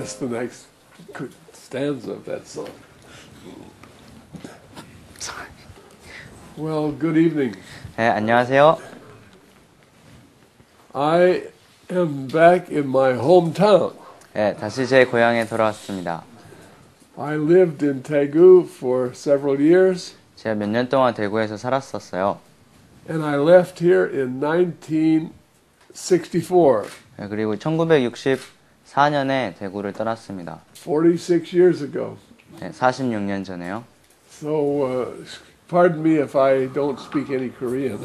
That's the next stanza of that song. Well, good evening. 네, 안녕하세요. I am back in my hometown. 네, 다시 제 고향에 돌아왔습니다. I lived in Daegu for several years. 제가 몇 년 동안 대구에서 살았었어요. And I left here in 1964. 네, 그리고 1964년에 대구를 떠났습니다. 46 years ago. 네, 46년 전에요. So, pardon me if I don't speak any Korean.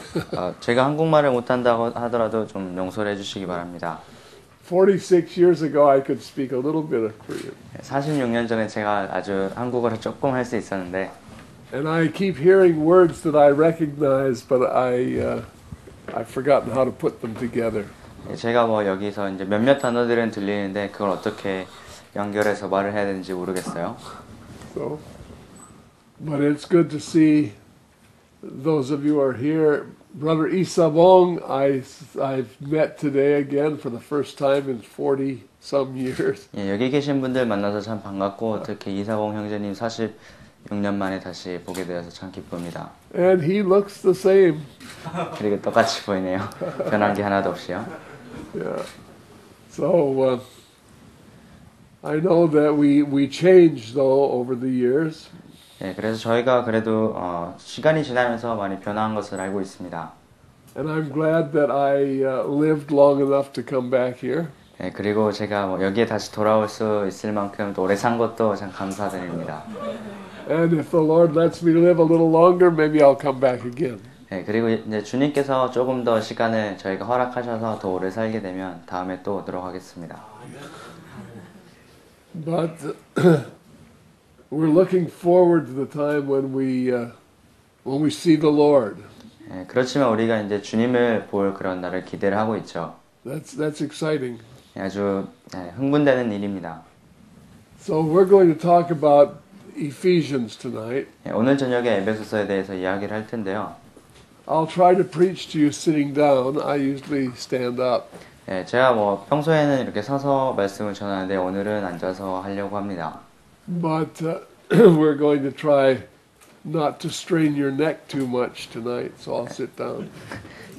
제가 한국말을 못한다고 하더라도 좀 용서를 해주시기 바랍니다. 46 years ago, I could speak a little bit of Korean. 46년 전에 제가 아주 한국어를 조금 할 수 있었는데 And I keep hearing words that I recognize, but I've forgotten how to put them together. 제가 뭐 여기서 이제 몇몇 단어들은 들리는데 그걸 어떻게 연결해서 말을 해야 되는지 모르겠어요. So, but it's good to see those of you who are here. Brother Isabong, I've met today again for the first time in 40-some years. 예, 여기 계신 분들 만나서 참 반갑고 특히 이사봉 형제님 46년 만에 다시 보게 되어서 참 기쁩니다. And he looks the same. 그리고 똑같이 보이네요. 변한 게 하나도 없이요. Yeah. So I know that we changed though over the years. 예, 그래서 저희가 그래도 시간이 지나면서 많이 변한 것을 알고 있습니다. And I'm glad that I lived long enough to come back here. 예, 그리고 제가 뭐 여기에 다시 돌아올 수 있을 만큼 또 오래 산 것도 참 감사드립니다. And if the Lord lets me live a little longer, maybe I'll come back again. 예, 그리고 이제 주님께서 조금 더 시간을 저희가 허락하셔서 더 오래 살게 되면 다음에 또 오도록 하겠습니다. But we're looking forward to the time when we see the Lord. 예, 그렇지만 우리가 이제 주님을 볼 그런 날을 기대를 하고 있죠. That's exciting. 예, 아주 흥분되는 일입니다. So we're going to talk about Ephesians tonight. 예, 오늘 저녁에 에베소서에 대해서 이야기를 할 텐데요. I'll try to preach to you sitting down. I usually stand up. 예, 제가 뭐 평소에는 이렇게 서서 말씀을 전하는데 오늘은 앉아서 하려고 합니다. But we're going to try not to strain your neck too much tonight, so I'll sit down.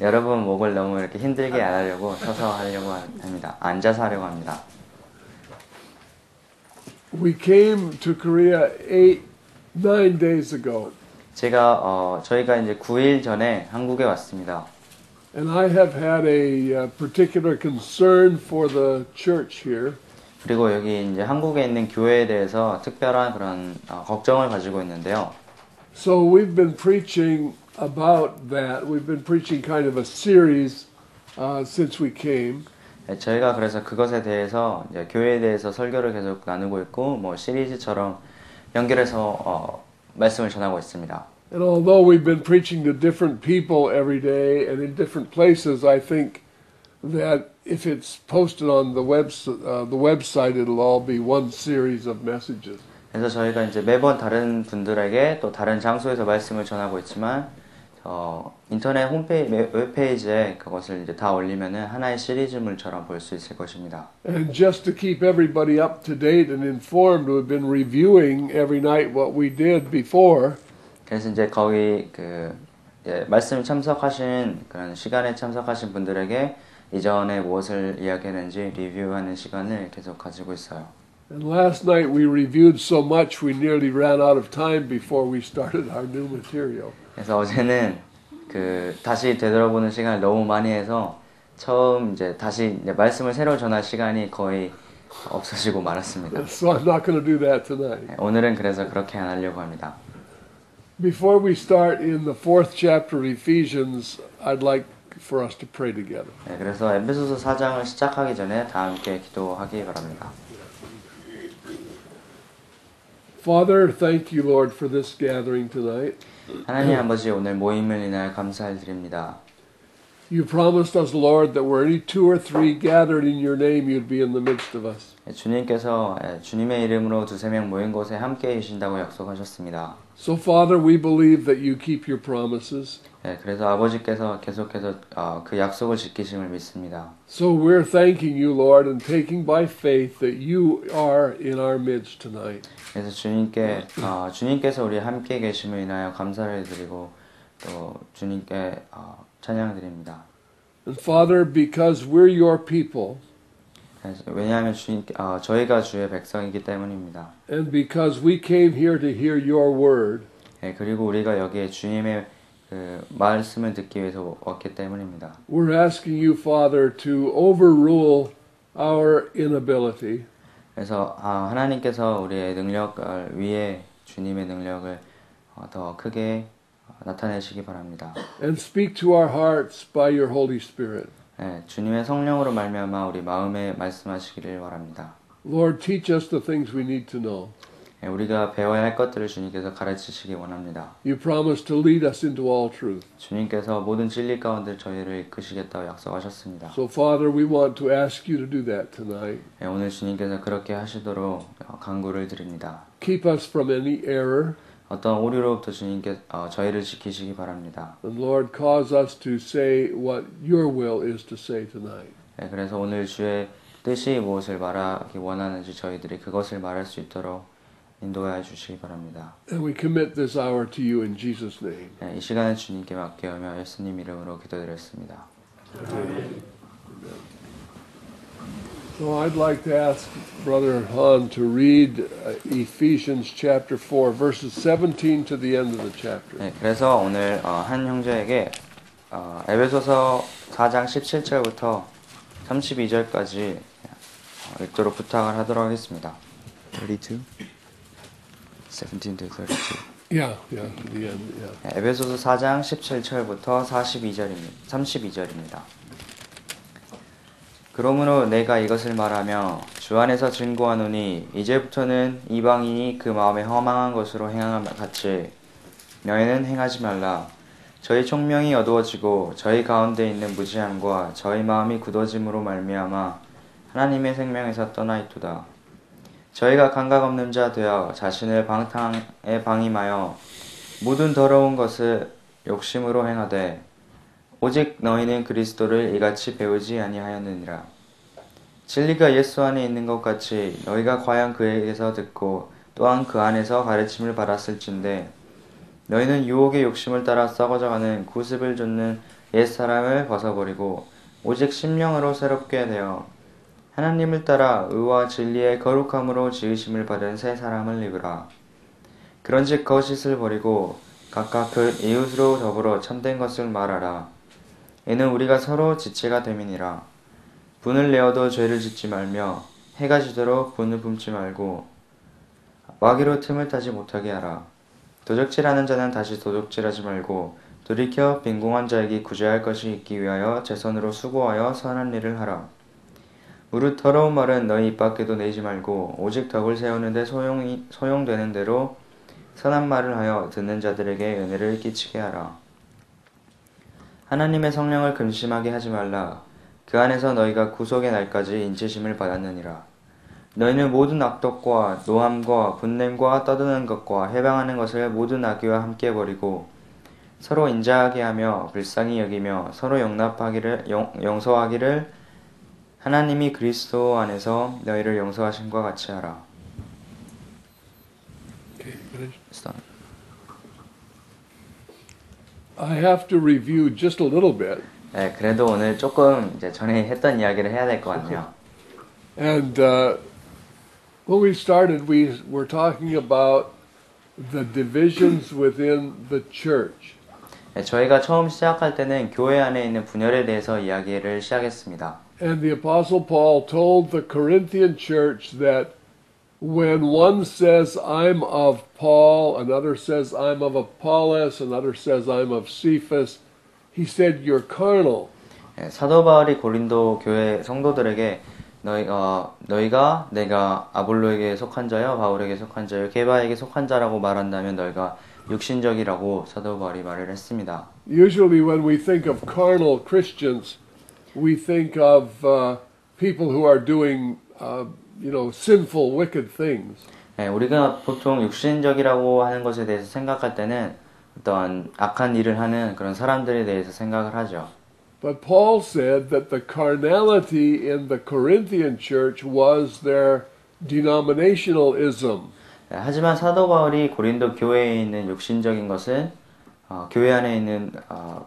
여러분 목을 너무 이렇게 힘들게 안 하려고 서서 하려고 합니다. 앉아서 하려고 합니다. We came to Korea 9 days ago. 저희가 이제 9일 전에 한국에 왔습니다. And I have had a particular concern for the church here. 그리고 여기 이제 한국에 있는 교회에 대해서 특별한 그런 걱정을 가지고 있는데요. So we've been preaching about that. We've been preaching kind of a series since we came. 저희가 그래서 그것에 대해서 이제 교회에 대해서 설교를 계속 나누고 있고 뭐 시리즈처럼 연결해서 말씀을 전하고 있습니다. And although we've been preaching to different people every day and in different places, I think that if it's posted on the website, it'll all be one series of messages. 그래서 저희가 이제 매번 다른 분들에게 또 다른 장소에서 말씀을 전하고 있지만 인터넷 웹페이지에 그것을 이제 다 올리면은 하나의 시리즈물처럼 볼 수 있을 것입니다. And just to keep everybody up to date and informed, we've been reviewing every night what we did before. 그래서 이제 거기 말씀 참석하신 그런 시간에 참석하신 분들에게 이전에 무엇을 이야기했는지 리뷰하는 시간을 계속 가지고 있어요. And last night we reviewed so much we nearly ran out of time before we started our new material. 그래서 어제는 다시 되돌아보는 시간을 너무 많이 해서 처음 이제 다시 이제 말씀을 새로 전할 시간이 거의 없어지고 말았습니다. So I'm not going to do that tonight. 오늘은 그래서 그렇게 안 하려고 합니다. Before we start in the 4th chapter of Ephesians, I'd like for us to pray together. 네, 그래서 에베소서 4장을 시작하기 전에 다 함께 기도하기 바랍니다. Father, thank you, Lord, for this gathering tonight. 하나님 아버지 오늘 모임을 인하여 감사를 드립니다. You promised us, Lord, that where any two or three gathered in your name, you'd be in the midst of us. 주님께서 주님의 이름으로 두세 명 모인 곳에 함께 계신다고 약속하셨습니다. So, Father, we believe that you keep your promises. 그래서 아버지께서 계속해서 그 약속을 지키심을 믿습니다. So we're thanking you, Lord, and taking by faith that you are in our midst tonight. 그래서 주님께서 우리 함께 계심을 인하여 감사를 드리고 또 주님께 찬양드립니다. And Father, because we're your people, 왜냐하면 저희가 주의 백성이기 때문입니다. and because we came here to hear your word, 그리고 우리가 여기에 주님의 그 말씀을 듣기 위해서 왔기 때문입니다. we're asking you, Father, to overrule our inability. 그래서 하나님께서 우리의 능력을 위해 주님의 능력을 더 크게 나타내시기 바랍니다. And speak to our hearts by your Holy Spirit. 주님의 성령으로 말미암아 우리 마음에 말씀하시기를 바랍니다. Lord, teach us the things we need to know. 우리가 배워야 할 것들을 주님께서 가르치시기 원합니다. You promised to lead us into all truth. 주님께서 모든 진리 가운데 저희를 이끄시겠다고 약속하셨습니다. So, Father, we want to ask you to do that tonight. 오늘 주님께서 그렇게 하시도록 간구를 드립니다. Keep us from any error. 어떤 오류로부터 주님께 저희를 지키시기 바랍니다. And Lord, cause us to say what your will is to say tonight. 그래서 오늘 주의 뜻이 무엇을 말하기 원하는지 저희들이 그것을 말할 수 있도록 인도하여 주시기 바랍니다. And we commit this hour to you in Jesus' name. 이 시간을 주님께 맡겨오며 예수님 이름으로 기도드렸습니다. So I'd like to ask Brother Han to read Ephesians chapter 4, verses 17 to the end of the chapter. 그래서 오늘 한 형제에게 에베소서 4장 17절부터 32절까지 읽도록 부탁을 하도록 하겠습니다. 32? 17 to 32. Yeah, the end, yeah. 에베소서 4장 17절부터 32절입니다. 그러므로 내가 이것을 말하며 주 안에서 증거하노니 이제부터는 이방인이 그 마음에 허망한 것으로 행함 같이 너희는 행하지 말라. 저희 총명이 어두워지고 저희 가운데 있는 무지함과 저희 마음이 굳어짐으로 말미암아 하나님의 생명에서 떠나 있도다. 저희가 감각 없는 자 되어 자신을 방탕에 방임하여 모든 더러운 것을 욕심으로 행하되 오직 너희는 그리스도를 이같이 배우지 아니하였느니라. 진리가 예수 안에 있는 것 같이 너희가 과연 그에게서 듣고 또한 그 안에서 가르침을 받았을진데 너희는 유혹의 욕심을 따라 썩어져가는 구습을 좇는 옛사람을 벗어버리고 오직 심령으로 새롭게 되어 하나님을 따라 의와 진리의 거룩함으로 지으심을 받은 새 사람을 입으라. 그런즉 거짓을 버리고 각각 그 이웃으로 더불어 참된 것을 말하라. 이는 우리가 서로 지체가 됨이니라. 분을 내어도 죄를 짓지 말며 해가 지도록 분을 뿜지 말고 마귀로 틈을 타지 못하게 하라. 도적질하는 자는 다시 도적질하지 말고 돌이켜 빈궁한 자에게 구제할 것이 있기 위하여 제 손으로 수고하여 선한 일을 하라. 무릇 더러운 말은 너희 입 밖에도 내지 말고 오직 덕을 세우는데 소용되는 대로 선한 말을 하여 듣는 자들에게 은혜를 끼치게 하라. 하나님의 성령을 근심하게 하지 말라. 그 안에서 너희가 구속의 날까지 인치심을 받았느니라. 너희는 모든 악독과 노함과 분냄과 떠드는 것과 해방하는 것을 모든 악의와 함께 버리고 서로 인자하게 하며 불쌍히 여기며 서로 용서하기를 하나님이 그리스도 안에서 너희를 용서하신과 같이 하라. Okay, I have to review just a little bit. 그래도 오늘 조금 이제 전에 했던 이야기를 해야 될 것 같네요. And when we started, we were talking about the divisions within the church. 저희가 처음 시작할 때는 교회 안에 있는 분열에 대해서 이야기를 시작했습니다. And the Apostle Paul told the Corinthian church that when one says, I'm of Paul, another says, I'm of Apollos, another says, I'm of Cephas, he said, you're carnal. 사도 바울이 고린도 교회 성도들에게 너희가 내가 아볼로에게 속한 자여 바울에게 속한 자여 게바에게 속한 자라고 말한다면 너희가 육신적이라고 사도 바울이 말을 했습니다. Usually, when we think of carnal Christians, we think of people who are doing, sinful, wicked things. 네, 우리가 보통 육신적이라고 하는 것에 대해서 생각할 때는 어떤 악한 일을 하는 그런 사람들에 대해서 생각을 하죠. But Paul said that the carnality in the Corinthian church was their denominationalism. 네, 하지만 사도 바울이 고린도 교회에 있는 육신적인 것은 교회 안에 있는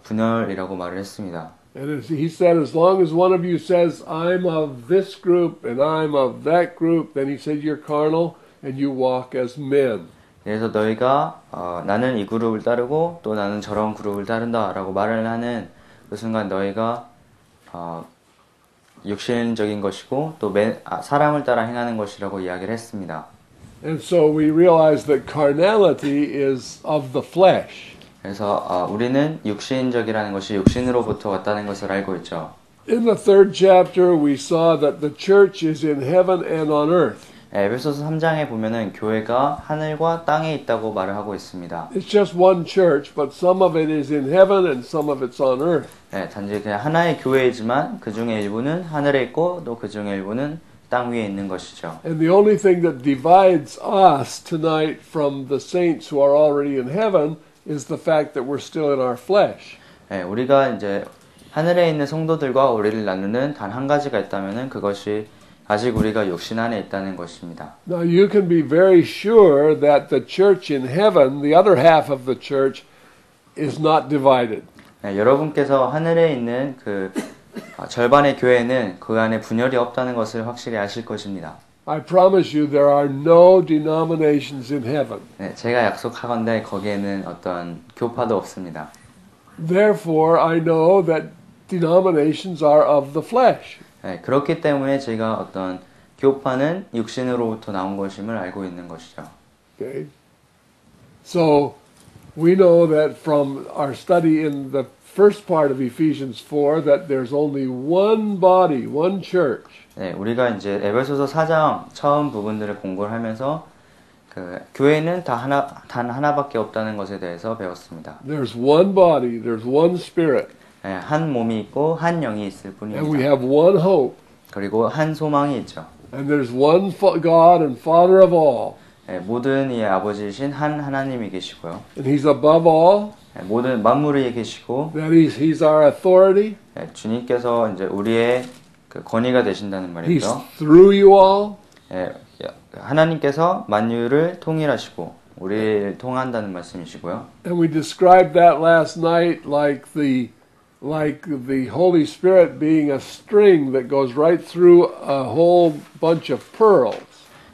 분열이라고 말을 했습니다. And he said, as long as one of you says, I'm of this group and I'm of that group, then he said, you're carnal and you walk as men. 그래서 너희가 나는 이 그룹을 따르고 또 나는 저런 그룹을 따른다라고 말을 하는 그 순간 너희가 육신적인 것이고 또 사람을 따라 행하는 것이라고 이야기를 했습니다. And so we realize that carnality is of the flesh. 그래서 우리는 육신적이라는 것이 육신으로부터 왔다는 것을 알고 있죠. In the third chapter, we saw that the church is in heaven and on earth. 에베소서 3장에 보면은 교회가 하늘과 땅에 있다고 말을 하고 있습니다. It's just one church, but some of it is in heaven and some of it's on earth. 네, 단지 그냥 하나의 교회이지만 그 중에 일부는 하늘에 있고 또 그 중에 일부는 땅 위에 있는 것이죠. And the only thing that divides us tonight from the saints who are already in heaven is the fact that we're still in our flesh. 네, 우리가 이제 하늘에 있는 성도들과 우리를 나누는 단 한 가지가 있다면은 그것이 아직 우리가 육신 안에 있다는 것입니다. Now you can be very sure that the church in heaven, the other half of the church, is not divided. 네, 여러분께서 하늘에 있는 그 절반의 교회는 그 안에 분열이 없다는 것을 확실히 아실 것입니다. I promise you there are no denominations in heaven. 네, 제가 약속하건대 거기에는 어떤 교파도 없습니다. Therefore, I know that denominations are of the flesh. 네, 그렇기 때문에 제가 어떤 교파는 육신으로부터 나온 것임을 알고 있는 것이죠. Okay? So, we know that from our study in the first part of Ephesians 4 that there's only one body, one church. 네, 우리가 이제 에베소서 4장 처음 부분들을 공부를 하면서 그 교회는 단 하나밖에 없다는 것에 대해서 배웠습니다. There's one body, there's one spirit. 네, 한 몸이 있고 한 영이 있을 And we 뿐입니다. have one hope. 그리고 한 소망이 있죠. And there's one God and Father of all. 네, 모든 이의 아버지이신 한 하나님이 계시고요. And He's above all. 네, 모든 만물 위에 계시고 That He's our authority. 네, 주님께서 이제 우리의 그 권위가 되신다는 He's 말이죠. through you all. 네, 하나님께서 만유를 통일하시고 우리를 통한다는 말씀이시고요. And we described that last night like the Holy Spirit being a string that goes right through a whole bunch of pearls.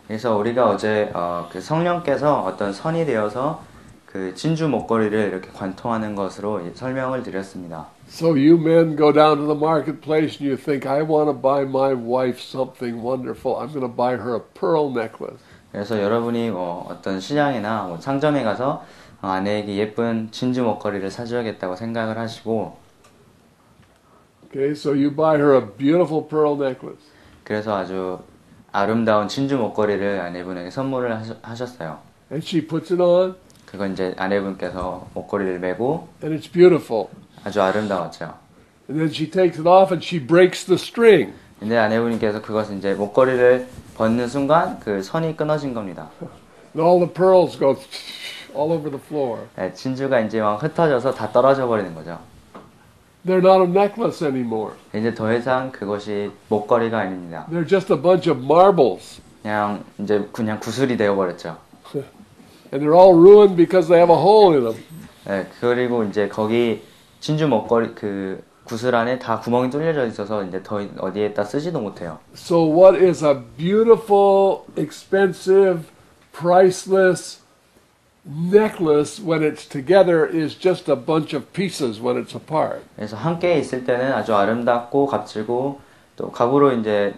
그래서 우리가 어제 그 성령께서 어떤 선이 되어서 그 진주 목걸이를 이렇게 관통하는 것으로 설명을 드렸습니다. So you men go down to the marketplace and you think, I want to buy my wife something wonderful. I'm going to buy her a pearl necklace. 그래서 여러분이 어떤 시장이나 상점에 가서 아내에게 예쁜 진주 목걸이를 사줘야겠다고 생각을 하시고 Okay, so you buy her a beautiful pearl necklace. 그래서 아주 아름다운 진주 목걸이를 아내분에게 선물을 하셨어요. And she puts it on 그건 이제 아내분께서 목걸이를 메고 and it's beautiful. 아주 아름다웠죠. And then she takes it off and she breaks the string. 근데 아내분께서 그것을 이제 목걸이를 벗는 순간 그 선이 끊어진 겁니다. And all the pearls go all over the floor. 네, 진주가 이제 막 흩어져서 다 떨어져 버리는 거죠. They're not a necklace anymore. 이제 더 이상 그것이 목걸이가 아닙니다. They're just a bunch of marbles. 그냥 구슬이 되어 버렸죠. And they're all ruined because they have a hole in them. 네, 그리고 이제 거기 진주 목걸이 그 구슬 안에 다 구멍이 뚫려져 있어서 이제 더 어디에다 쓰지도 못해요. So what is a beautiful, expensive, priceless necklace when it's together is just a bunch of pieces when it's apart. 그래서 함께 있을 때는 아주 아름답고 값지고 또 값으로 이제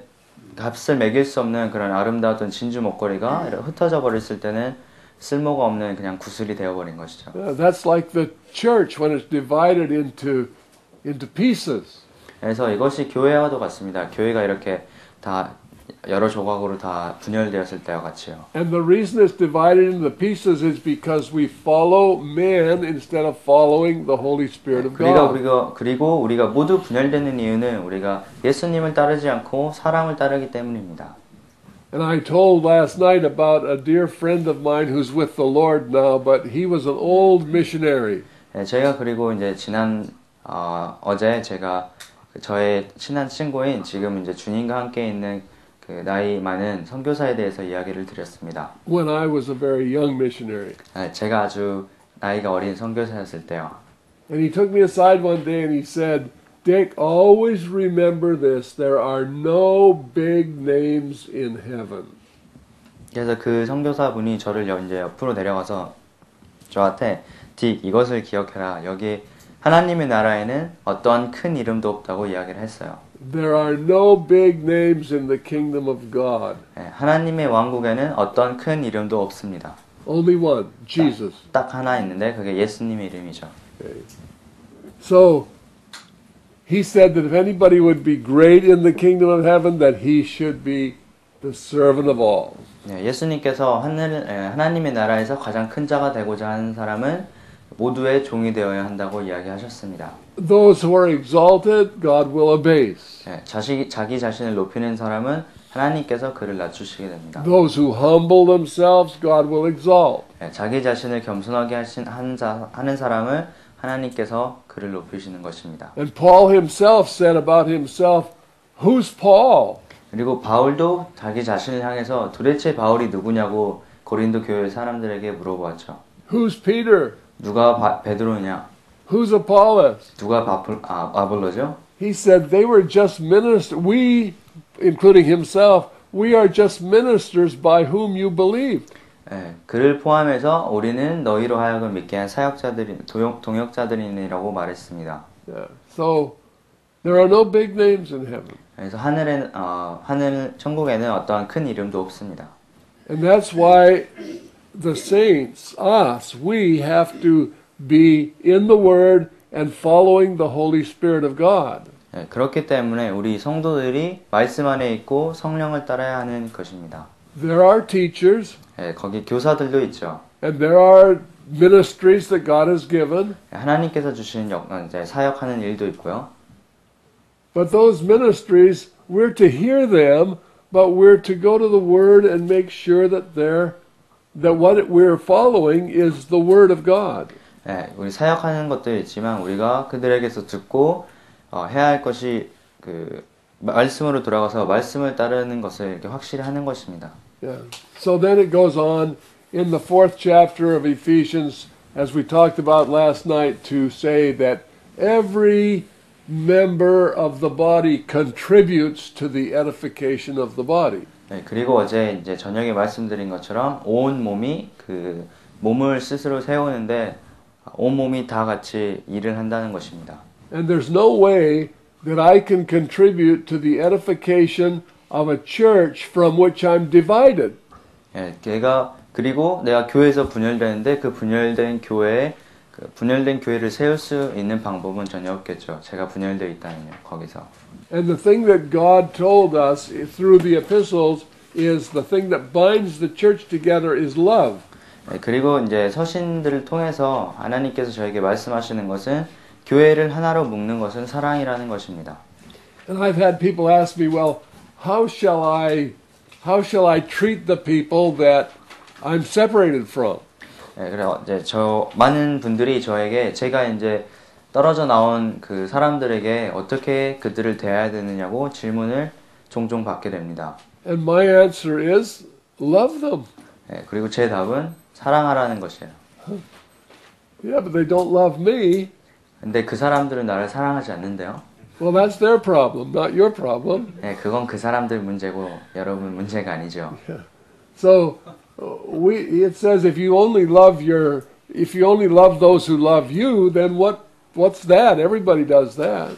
값을 매길 수 없는 그런 아름다웠던 진주 목걸이가 이렇게 흩어져 버렸을 때는 쓸모가 없는 그냥 구슬이 되어 버린 것이죠. That's like the church when it's divided into pieces. 그래서 이것이 교회와도 같습니다. 교회가 이렇게 다 여러 조각으로 다 분열되었을 때와 같이요. And the reason it's divided into pieces is because we follow man instead of following the Holy Spirit of God. 그리고 우리가 모두 분열되는 이유는 우리가 예수님을 따르지 않고 사람을 따르기 때문입니다. And I told last night about a dear friend of mine who's with the Lord now, but he was an old missionary. 제가 그리고 이제 어제 제가 저의 친한 친구인 지금 이제 주님과 함께 있는 그 나이 많은 선교사에 대해서 이야기를 드렸습니다. When I was a very young missionary. 제가 아주 나이가 어린 선교사였을 때요. And he took me aside one day and he said, Dick, always remember this. There are no big names in heaven. 그래서 그 선교사분이 저를 이제 옆으로 내려가서 저한테 딕 이것을 기억해라. 여기 하나님의 나라에는 어떠한 큰 이름도 없다고 이야기를 했어요. There are no big names in the kingdom of God. 하나님의 왕국에는 어떠한 큰 이름도 없습니다. Only one, Jesus. 딱 하나 있는데 그게 예수님의 이름이죠. Okay. So he said that if anybody would be great in the kingdom of heaven, that he should be the servant of all. 예수님께서 하나님의 나라에서 가장 큰 자가 되고자 하는 사람은 모두의 종이 되어야 한다고 이야기하셨습니다. Those who are exalted, God will abase. 자기 자신을 높이는 사람은 하나님께서 그를 낮추시게 됩니다. Those who humble themselves, God will exalt. 자기 자신을 겸손하게 하는 사람을 하나님께서 그를 높이시는 것입니다. And Paul himself said about himself, who's Paul? 그리고 바울도 자기 자신을 향해서 도대체 바울이 누구냐고 고린도 교회 사람들에게 물어보았죠. Who's Peter? 누가 베드로냐? Who's Apollos? 누가 아볼로죠? He said they were just ministers. We, including himself, we are just ministers by whom you believed. 그를 포함해서 우리는 너희로 하여금 믿게 한 동역자들이라고 말했습니다. Yeah. So there are no big names in heaven. 그래서 하늘 천국에는 어떠한 큰 이름도 없습니다. And that's why the saints, us, we have to be in the Word and following the Holy Spirit of God. 그렇기 때문에 우리 성도들이 말씀 안에 있고 성령을 따라야 하는 것입니다. There are teachers. 거기 교사들도 있죠. And there are ministries that God has given. 하나님께서 주시는 사역하는 일도 있고요. But those ministries, we're to hear them, but we're to go to the Word and make sure that what we're following is the Word of God. 우리 사역하는 것도 있지만 우리가 그들에게서 듣고 해야 할 것이 그 말씀으로 돌아가서 말씀을 따르는 것을 이렇게 확실히 하는 것입니다. Yeah. So then it goes on in the 4th chapter of Ephesians, as we talked about last night, to say that every member of the body contributes to the edification of the body. 그리고 어제 이제 저녁에 말씀드린 것처럼 온 몸이 그 몸을 스스로 세우는데 온 몸이 다 같이 일을 한다는 것입니다. And there's no way that I can contribute to the edification of a church from which I'm divided. 그리고 내가 교회에서 분열되는데 그 분열된 교회를 세울 수 있는 방법은 전혀 없겠죠. 제가 분열되어 있다면요. 거기서. And the thing that God told us through the epistles is the thing that binds the church together is love. 그리고 이제 서신들을 통해서 하나님께서 저에게 말씀하시는 것은 교회를 하나로 묶는 것은 사랑이라는 것입니다. And I've had people ask me, well, how shall I treat the people that I'm separated from? 그래서 이제 많은 분들이 저에게 제가 이제 떨어져 나온 그 사람들에게 어떻게 그들을 대해야 되느냐고 질문을 종종 받게 됩니다. And my answer is, love them. 그리고 제 답은 사랑하라는 것이에요. Yeah, but they don't love me. 근데 그 사람들은 나를 사랑하지 않는데요. Well, that's their problem, not your problem. 그건 그 사람들 문제고 여러분 문제가 아니죠. So it says if you only love those who love you, then what's that? Everybody does that.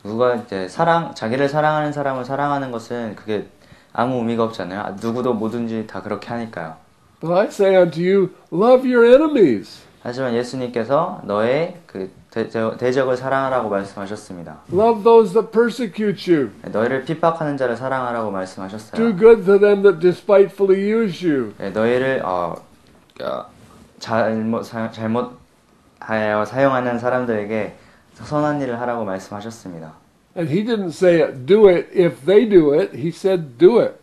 누가 이제 자기를 사랑하는 사람을 사랑하는 것은 그게 아무 의미가 없잖아요. 누구도 뭐든지 다 그렇게 하니까요. But I say unto you, love your enemies. 하지만 예수님께서 너의 그 대적을 사랑하라고 말씀하셨습니다. Love those that persecute you. 너희를 핍박하는 자를 사랑하라고 Do 말씀하셨어요. good to them that despitefully use you. 너희를 잘못하여 사용하는 사람들에게 선한 일을 하라고 말씀하셨습니다. And he didn't say do it if they do it. He said do it.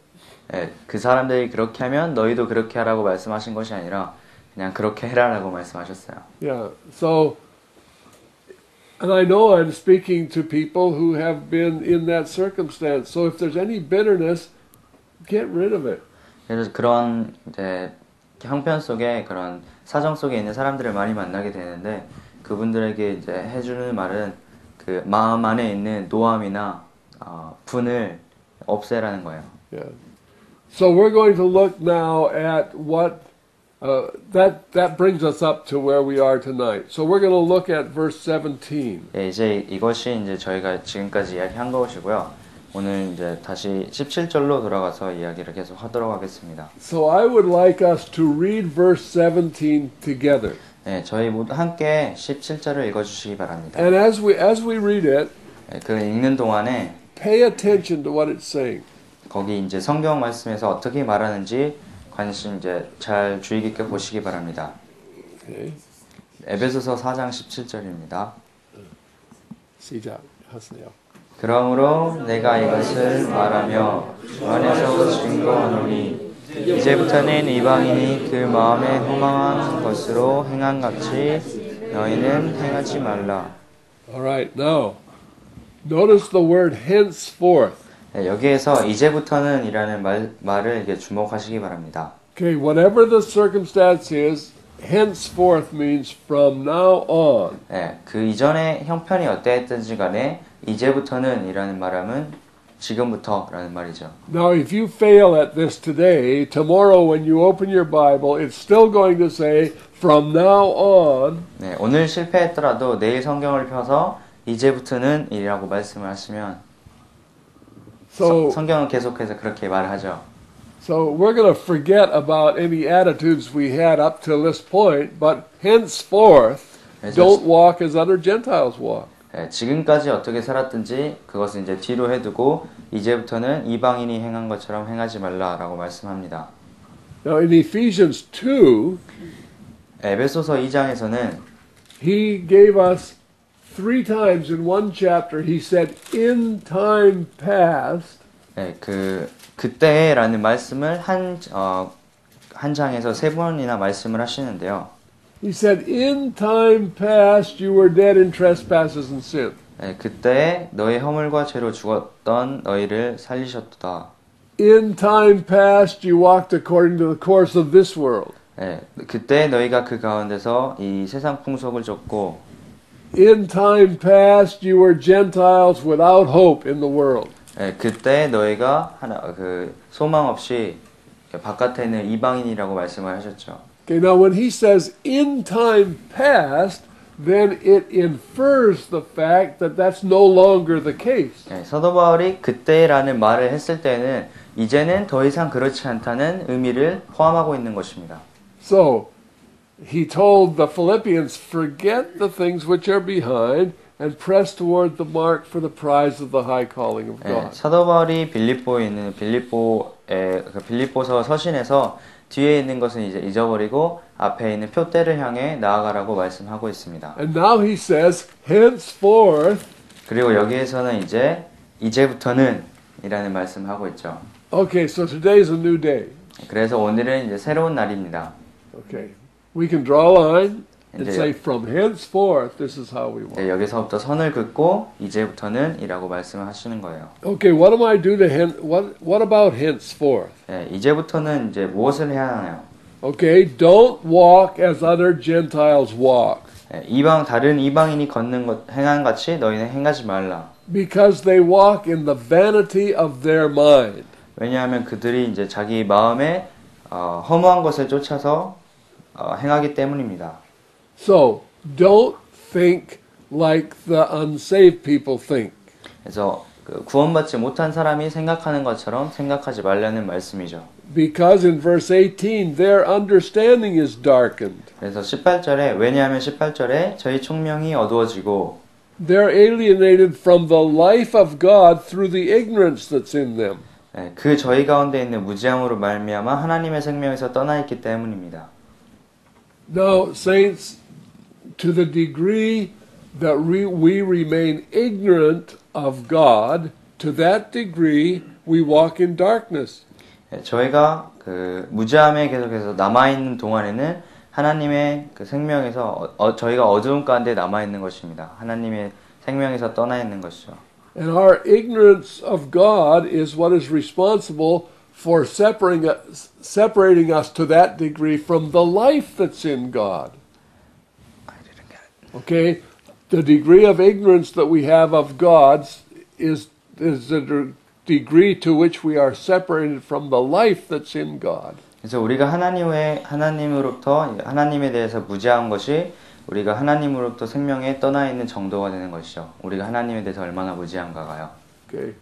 그 사람들이 그렇게 하면 너희도 그렇게 하라고 말씀하신 것이 아니라 그냥 그렇게 해라라고 말씀하셨어요. Yeah. So, and I know I'm speaking to people who have been in that circumstance. So if there's any bitterness, get rid of it. 그래서 그런 이제 형편 속에 그런 사정 속에 있는 사람들을 많이 만나게 되는데 그분들에게 이제 해주는 말은 그 마음 안에 있는 노함이나 분을 없애라는 거예요. Yeah. So we're going to look now at what that brings us up to where we are tonight. So we're going to look at verse 17. 이제 이것이 이제 저희가 지금까지 이야기한 것이고요. 오늘 이제 다시 17절로 돌아가서 이야기를 계속 하도록 하겠습니다. So I would like us to read verse 17 together. 저희 모두 함께 17절을 읽어주시기 바랍니다. And as we read it, 그 읽는 동안에 pay attention to what it's saying. 거기 이제 성경 말씀에서 어떻게 말하는지 관심 이제 잘 주의 깊게 보시기 바랍니다. Okay. 에베소서 4장 17절입니다. 시작하세요. 그러므로 내가 이것을 말하며 주 안에서 증거하노니 이제부터는 이방인이 그 마음에 소망한 것으로 행함같이 너희는 행하지 말라. All right, now notice the word henceforth. 여기에서 이제부터는 이라는 말을 이게 주목하시기 바랍니다. Okay, whatever the circumstance is, henceforth means from now on. 그 이전의 형편이 어떠했든지 간에 이제부터는 이라는 말함은 지금부터라는 말이죠. Now, if you fail at this today, tomorrow when you open your Bible, it's still going to say from now on. 오늘 실패했더라도 내일 성경을 펴서 이제부터는 이라고 말씀을 하시면 So, 성경은 계속해서 그렇게 말하죠. so we're going to forget about any attitudes we had up till this point, but henceforth, don't walk as other Gentiles walk. 지금까지 어떻게 살았든지 그것을 이제 뒤로 해두고 이제부터는 이방인이 행한 것처럼 행하지 말라라고 말씀합니다. Now, in Ephesians 2, 에베소서 2장에서는 he gave us 3 times in one chapter, he said, in time past, 그때라는 말씀을 한 장에서 3번이나 말씀을 하시는데요. he said, in time past you were dead in trespasses and sin. 그때 너의 허물과 죄로 죽었던 너희를 살리셨도다. In time past you walked according to the course of this world. 그때 너희가 그 가운데서 이 세상 풍속을 쫓고 In time past you were Gentiles without hope in the world. 그때 너희가 소망 없이 바깥에 있는 이방인이라고 말씀을 하셨죠. Okay, now when he says in time past, then it infers the fact that that's no longer the case. 사도 바울이 그때라는 말을 했을 때는 이제는 더 이상 그렇지 않다는 의미를 포함하고 있는 것입니다. So, he told the Philippians, forget the things which are behind and press toward the mark for the prize of the high calling of God. 사도 바울이 빌립보에 있는 빌립보서 서신에서 뒤에 있는 것은 이제 잊어버리고 앞에 있는 표대를 향해 나아가라고 말씀하고 있습니다. And now he says, henceforth. 그리고 여기에서는 이제부터는 이라는 말씀을 하고 있죠. Okay, so today is a new day. 그래서 오늘은 이제 새로운 날입니다. Okay, we can draw a line and 이제 say from henceforth this is how we walk. 여기서부터 선을 긋고 이제부터는 이라고 말씀을 하시는 거예요. Okay, what am I do to what about henceforth? 이제부터는 이제 무엇을 해야 하나요? Okay, don't walk as other Gentiles walk. 다른 이방인이 행한 같이 너희는 행하지 말라. Because they walk in the vanity of their mind. 왜냐하면 그들이 이제 자기 마음에 허무한 것을 쫓아서 행하기 때문입니다. So, don't think like the unsaved people think. 그래서 구원받지 못한 사람이 생각하는 것처럼 생각하지 말라는 말씀이죠. Because in verse 18, their understanding is darkened. 그래서 18절에 왜냐하면 18절에 저희 총명이 어두워지고 They're alienated from the life of God through the ignorance that's in them. 그 저희 가운데 있는 무지함으로 말미암아 하나님의 생명에서 떠나 있기 때문입니다. Now, saints, to the degree that we remain ignorant of God, to that degree we walk in darkness. 저희가 그 무지함에 계속해서 남아 있는 동안에는 하나님의 그 생명에서 저희가 어두운 가운데 남아 있는 것입니다. 하나님의 생명에서 떠나 있는 것이죠. And our ignorance of God is what is responsible for separating us to that degree from the life that's in God. Okay? The degree of ignorance that we have of God is the degree to which we are separated from the life that's in God. 그래서 우리가 하나님으로부터 하나님에 대해서 무지한 것이 우리가 하나님으로부터 생명에 떠나 있는 정도가 되는 것이죠. 우리가 하나님에 대해서 얼마나 무지한가가요. Okay.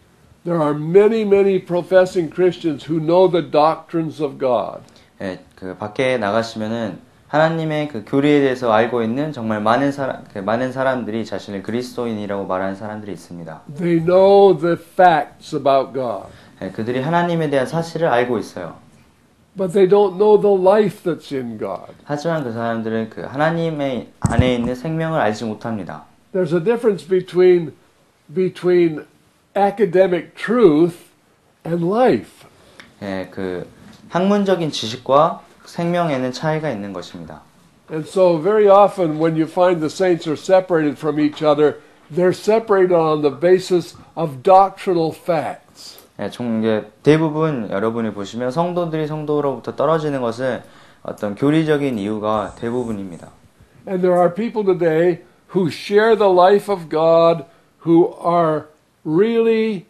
There are many professing Christians who know the doctrines of God. 예, 그 밖에 나가시면은 하나님의 그 교리에 대해서 알고 있는 정말 많은 사람들이 자신을 그리스도인이라고 말하는 사람들이 있습니다. They know the facts about God. 예, 그들이 하나님에 대한 사실을 알고 있어요. But they don't know the life that's in God. 하지만 그 사람들은 그 하나님의 안에 있는 생명을 알지 못합니다. There's a difference between academic truth and life. 예, 그 학문적인 지식과 생명에는 차이가 있는 것입니다. And so very often when you find the saints are separated from each other, they're separated on the basis of doctrinal facts. 예, 대부분 여러분이 보시면 성도들이 성도로부터 떨어지는 것은 어떤 교리적인 이유가 대부분입니다. And there are people today who share the life of God, who are really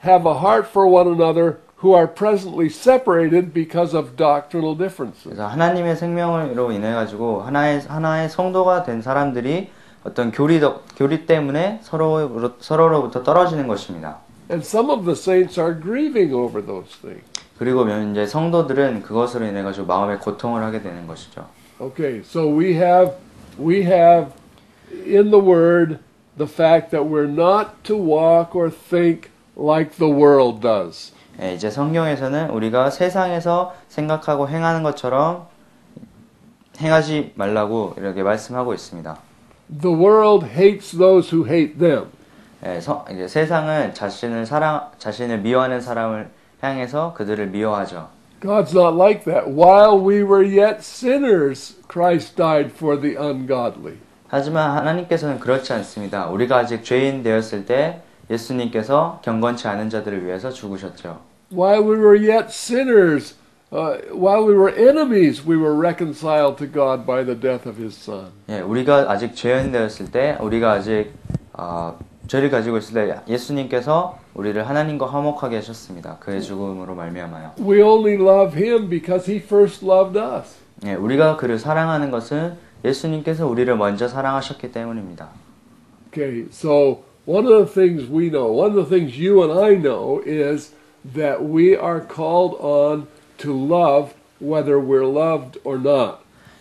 have a heart for one another, who are presently separated because of doctrinal differences. 그래서 하나님의 생명으로 인해 가지고 하나의 성도가 된 사람들이 어떤 교리 때문에 서로로부터 떨어지는 것입니다. And some of the saints are grieving over those things. 그리고 이제 성도들은 그것으로 인해 가지고 마음에 고통을 하게 되는 것이죠. Okay, so we have in the word the fact that we're not to walk or think like the world does. 예, 이제 성경에서는 우리가 세상에서 생각하고 행하는 것처럼 행하지 말라고 이렇게 말씀하고 있습니다. The world hates those who hate them. 예, 이제 세상은 자신을 미워하는 사람을 향해서 그들을 미워하죠. God's not like that. While we were yet sinners, Christ died for the ungodly. 하지만 하나님께서는 그렇지 않습니다. 우리가 아직 죄인 되었을 때 예수님께서 경건치 않은 자들을 위해서 죽으셨죠. While we were yet sinners, while we were enemies, we were reconciled to God by the death of His Son. 예, 우리가 아직 죄인 되었을 때, 우리가 아직 죄를 가지고 있을 때 예수님께서 우리를 하나님과 화목하게 하셨습니다. 그의 죽음으로 말미암아요. We only love Him because He first loved us. 예, 우리가 그를 사랑하는 것은 예수님께서 우리를 먼저 사랑하셨기 때문입니다. Okay, so one of the things we know, one of the things you and I know is that we are called on to love whether we're loved or not.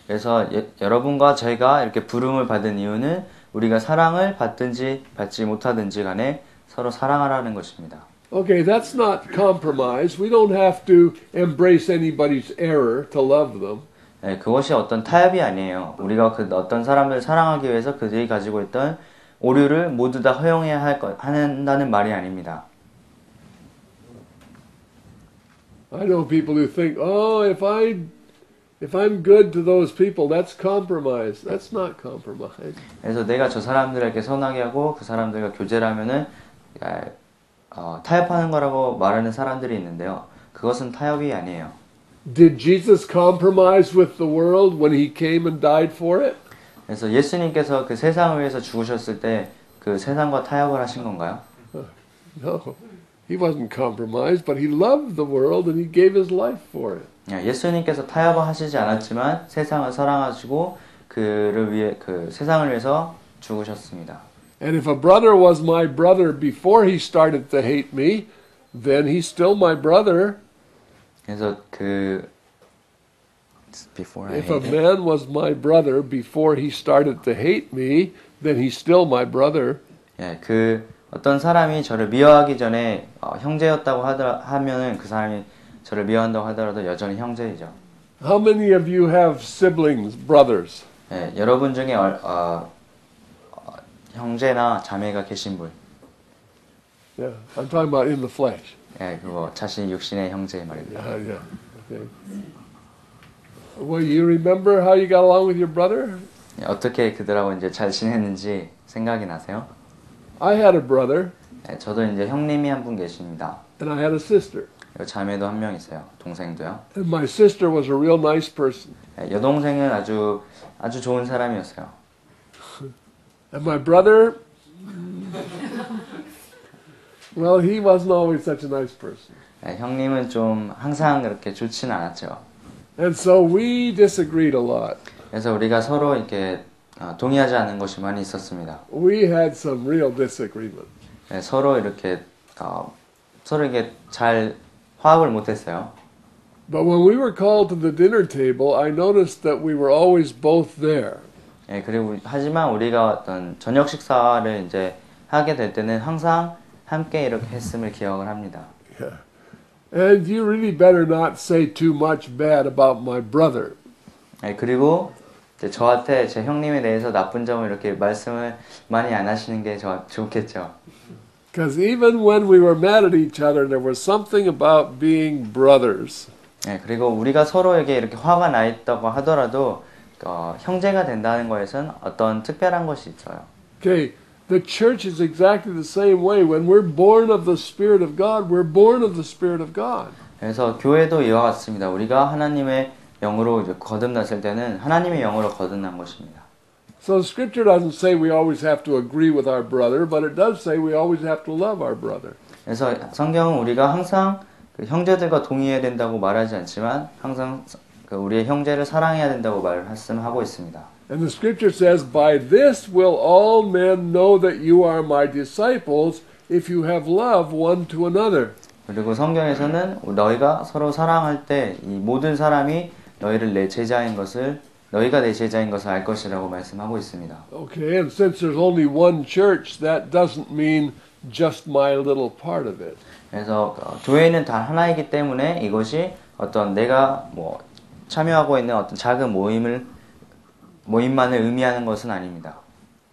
그래서 여러분과 저희가 이렇게 부름을 받은 이유는 우리가 사랑을 받든지 받지 못하든지 간에 서로 사랑하라는 것입니다. Okay, that's not compromise. We don't have to embrace anybody's error to love them. 네, 그것이 어떤 타협이 아니에요. 우리가 어떤 사람을 사랑하기 위해서 그들이 가지고 있던 오류를 모두 다 허용해야 한다는 말이 아닙니다. I know people who think, oh, if I'm good to those people, that's compromise. That's not compromise. 그래서 내가 저 사람들에게 선하게 하고 그 사람들과 교제를 하면은 타협하는 거라고 말하는 사람들이 있는데요. 그것은 타협이 아니에요. Did Jesus compromise with the world when He came and died for it? 그래서 예수님께서 그 세상을 위해서 죽으셨을 때 그 세상과 타협을 하신 건가요? No. He wasn't compromised, but He loved the world and He gave His life for it. 예수님께서 타협을 하시지 않았지만 세상을 사랑하시고 그를 위해 그 세상을 위해서 죽으셨습니다. And if a brother was my brother before he started to hate me, then he's still my brother. 그래서 before I If a hate it. man was my brother before he started to hate me, then he's still my brother. 예, 어떤 사람이 저를 미워하기 전에 형제였다고 하면은 그 사람이 저를 미워한다고 하더라도 여전히 형제이죠. How many of you have siblings, brothers? 예, 여러분 중에 형제나 자매가 계신 분, Yeah, I'm talking about in the flesh. 예, 그거 자신 육신의 형제 말입니다. Yeah. Okay. Well, you remember how you got along with your brother? 예, 어떻게 그들하고 이제 잘 지냈는지 생각이 나세요? I had a brother 예, 저도 이제 형님이 한 분 계십니다. and I had a sister. 그리고 자매도 한 명 있어요. 동생도요. And my sister was a real nice person. 예, 여동생은 아주 좋은 사람이었어요. And my brother, well, he wasn't always such a nice person. 예, 형님은 좀 항상 그렇게 좋지는 않았죠. And so we disagreed a lot. 그래서 우리가 서로 이렇게 동의하지 않는 것이 많이 있었습니다. We had some real disagreement. 예, 서로 이렇게 잘 화합을 못했어요. But when we were called to the dinner table, I noticed that we were always both there. 예, 그리고 하지만 우리가 어떤 저녁 식사를 이제 하게 될 때는 항상 함께 이렇게 했음을 기억을 합니다. Yeah. And you really better not say too much bad about my brother. 예, 그리고 이제 저한테 제 형님에 대해서 나쁜 점을 이렇게 말씀을 많이 안 하시는 게 좋겠죠. Because even when we were mad at each other, there was something about being brothers. 예, 그리고 우리가 서로에게 이렇게 화가 나 있다고 하더라도 형제가 된다는 것에선 어떤 특별한 것이 있어요. Okay, the church is exactly the same way. When we're born of the Spirit of God, we're born of the Spirit of God. 그래서 교회도 이와 같습니다. 우리가 하나님의 영으로 이제 거듭났을 때는 하나님의 영으로 거듭난 것입니다. So Scripture doesn't say we always have to agree with our brother, but it does say we always have to love our brother. 그래서 성경은 우리가 항상 그 형제들과 동의해야 된다고 말하지 않지만 항상 우리의 형제를 사랑해야 된다고 말씀하고 있습니다. And the Scripture says, "By this will all men know that you are my disciples, if you have love one to another." 그리고 성경에서는 너희가 서로 사랑할 때 이 모든 사람이 너희가 내 제자인 것을 알 것이라고 말씀하고 있습니다. Okay, and since there's only one church, that doesn't mean just my little part of it. 그래서 교회는 단 하나이기 때문에 이것이 어떤 내가 참여하고 있는 어떤 작은 모임만을 의미하는 것은 아닙니다.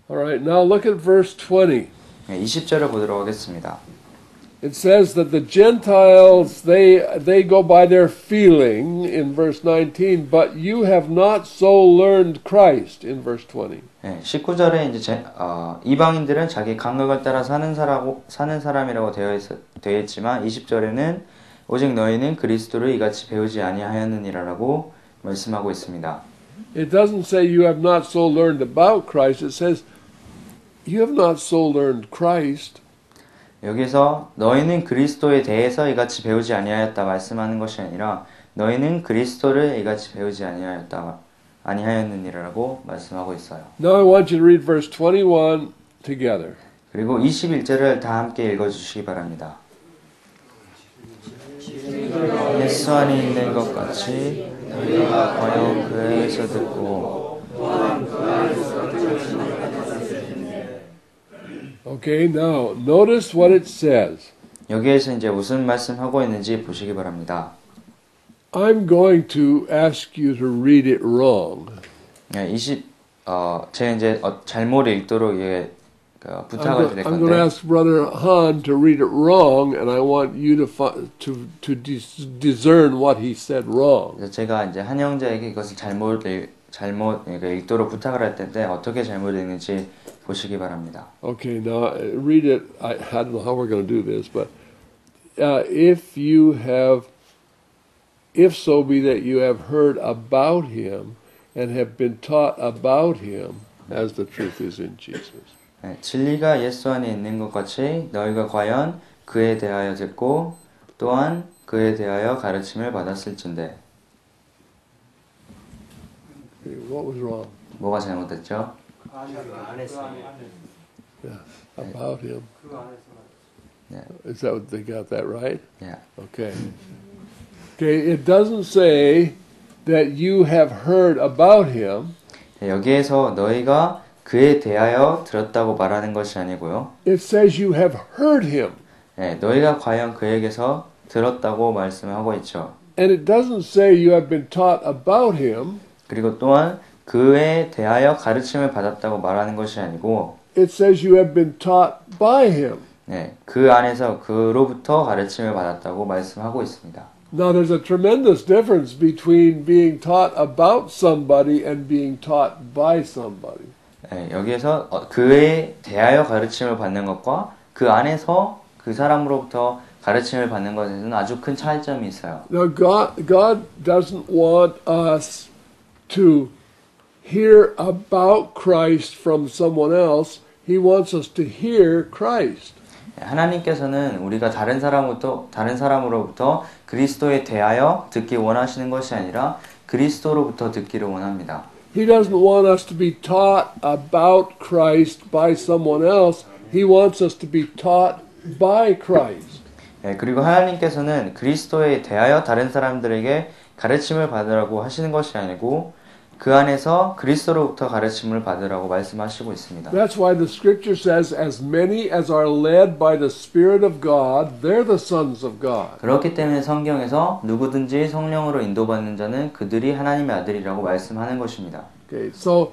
All right, now look at verse 20. 20절을 보도록 하겠습니다. It says that the Gentiles, they go by their feeling in verse 19, but you have not so learned Christ in verse 20. 19절에 이제 이방인들은 자기 감각을 따라 사는 사람이라고 되어 있지만 20절에는 오직 너희는 그리스도를 이같이 배우지 아니하였느니라라고 말씀하고 있습니다. It doesn't say you have not so learned about Christ. It says you have not so learned Christ. 여기서 너희는 그리스도에 대해서 이같이 배우지 아니하였다 말씀하는 것이 아니라 너희는 그리스도를 이같이 배우지 아니하였느니라고 말씀하고 있어요. Now I want you to read verse 21 together. 그리고 21절을 다 함께 읽어주시기 바랍니다. 예수 안에 있는 것 같이 너희가 과연 그 안에서 듣고 Okay, now notice what it says. 여기에서 이제 무슨 말씀하고 있는지 보시기 바랍니다. I'm going to ask you to read it wrong. 제가 이제 잘못 읽도록 부탁을 드릴 I'm going to 건데 ask Brother Han to read it wrong, and I want you to discern what he said wrong. 그래서 제가 이제 한 형제에게 이것을 잘못 읽도록 부탁을 할 텐데 어떻게 잘못 읽는지 보시기 바랍니다. Okay, now read it. I don't know how we're going to do this, but if so be that you have heard about him and have been taught about him, as the truth is in Jesus. 진리가 예수 안에 있는 것 같이 너희가 과연 그에 대하여 듣고 또한 그에 대하여 가르침을 받았을진데. What was wrong? 뭐가 잘못됐죠? Yeah, about him. Yeah. Is that what they got that right? Yeah. Okay. Okay, it doesn't say that you have heard about him. 여기에서 너희가 그에 대하여 들었다고 말하는 것이 아니고요. It says you have heard him. 너희가 과연 그에게서 들었다고 말씀하고 있죠. And it doesn't say you have been taught about him. 그리고 또한 그에 대하여 가르침을 받았다고 말하는 것이 아니고 It says you have been taught by him. 그 안에서 그로부터 가르침을 받았다고 말씀하고 있습니다. Now there's a tremendous difference between being taught about somebody and being taught by somebody. 여기에서 그에 대하여 가르침을 받는 것과 그 안에서 그 사람으로부터 가르침을 받는 것에는 아주 큰 차이점이 있어요. Now God doesn't want us to hear about Christ from someone else. He wants us to hear Christ. 하나님께서는 우리가 다른 사람으로부터 그리스도에 대하여 듣기 원하시는 것이 아니라 그리스도로부터 듣기를 원합니다. He doesn't want us to be taught about Christ by someone else. He wants us to be taught by Christ. 그리고 하나님께서는 그리스도에 대하여 다른 사람들에게 가르침을 받으라고 하시는 것이 아니고 그 안에서 그리스도로부터 가르침을 받으라고 말씀하시고 있습니다. That's why the scripture says, as many as are led by the Spirit of God, they're the sons of God. 그렇기 때문에 성경에서 누구든지 성령으로 인도받는 자는 그들이 하나님의 아들이라고 말씀하는 것입니다. Okay, so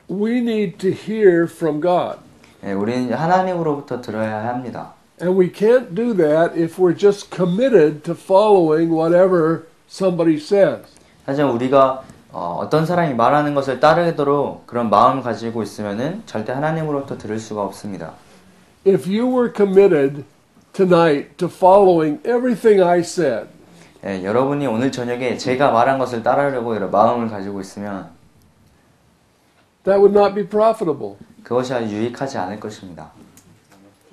we need to hear from God. 우리는 하나님으로부터 들어야 합니다. And we can't do that if we're just committed to following whatever somebody says. 하지만 우리가 어떤 사람이 말하는 것을 따르도록 그런 마음을 가지고 있으면은 절대 하나님으로부터 들을 수가 없습니다. If you were committed tonight to following everything I said, 여러분이 오늘 저녁에 제가 말한 것을 따르려고 이런 마음을 가지고 있으면 that would not be profitable. 그것이 아주 유익하지 않을 것입니다.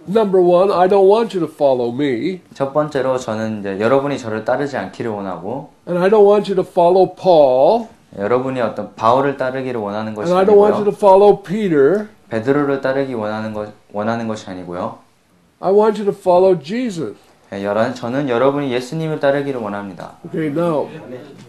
Number one, I don't want you to follow me. 첫 번째로 저는 이제 여러분이 저를 따르지 않기를 원하고 And I don't want you to follow Paul. 여러분이 어떤 바울을 따르기를 원하는 것이 And I don't want you 아니고요. to follow Peter. 베드로를 따르기 원하는 것이 아니고요. I want you to follow Jesus. 저는 여러분이 예수님을 따르기를 원합니다. Okay, now,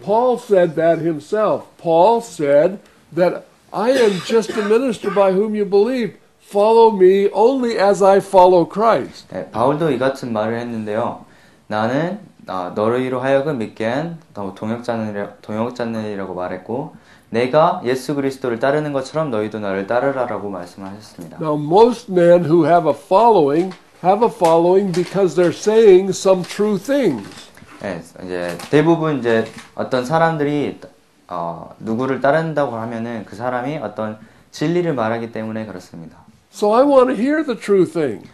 Paul said that himself. Paul said that I am just a minister by whom you believe. Follow me only as I follow Christ. 바울도 이 같은 말을 했는데요. 나는 너희로 하여금 믿게 한 동역자들이라고 말했고 내가 예수 그리스도를 따르는 것처럼 너희도 나를 따르라라고 말씀하셨습니다. Now, most men who have a following because they're saying some true things. 이제 대부분 이제 어떤 사람들이 누구를 따른다고 하면은 그 사람이 어떤 진리를 말하기 때문에 그렇습니다. So I want to hear the true things.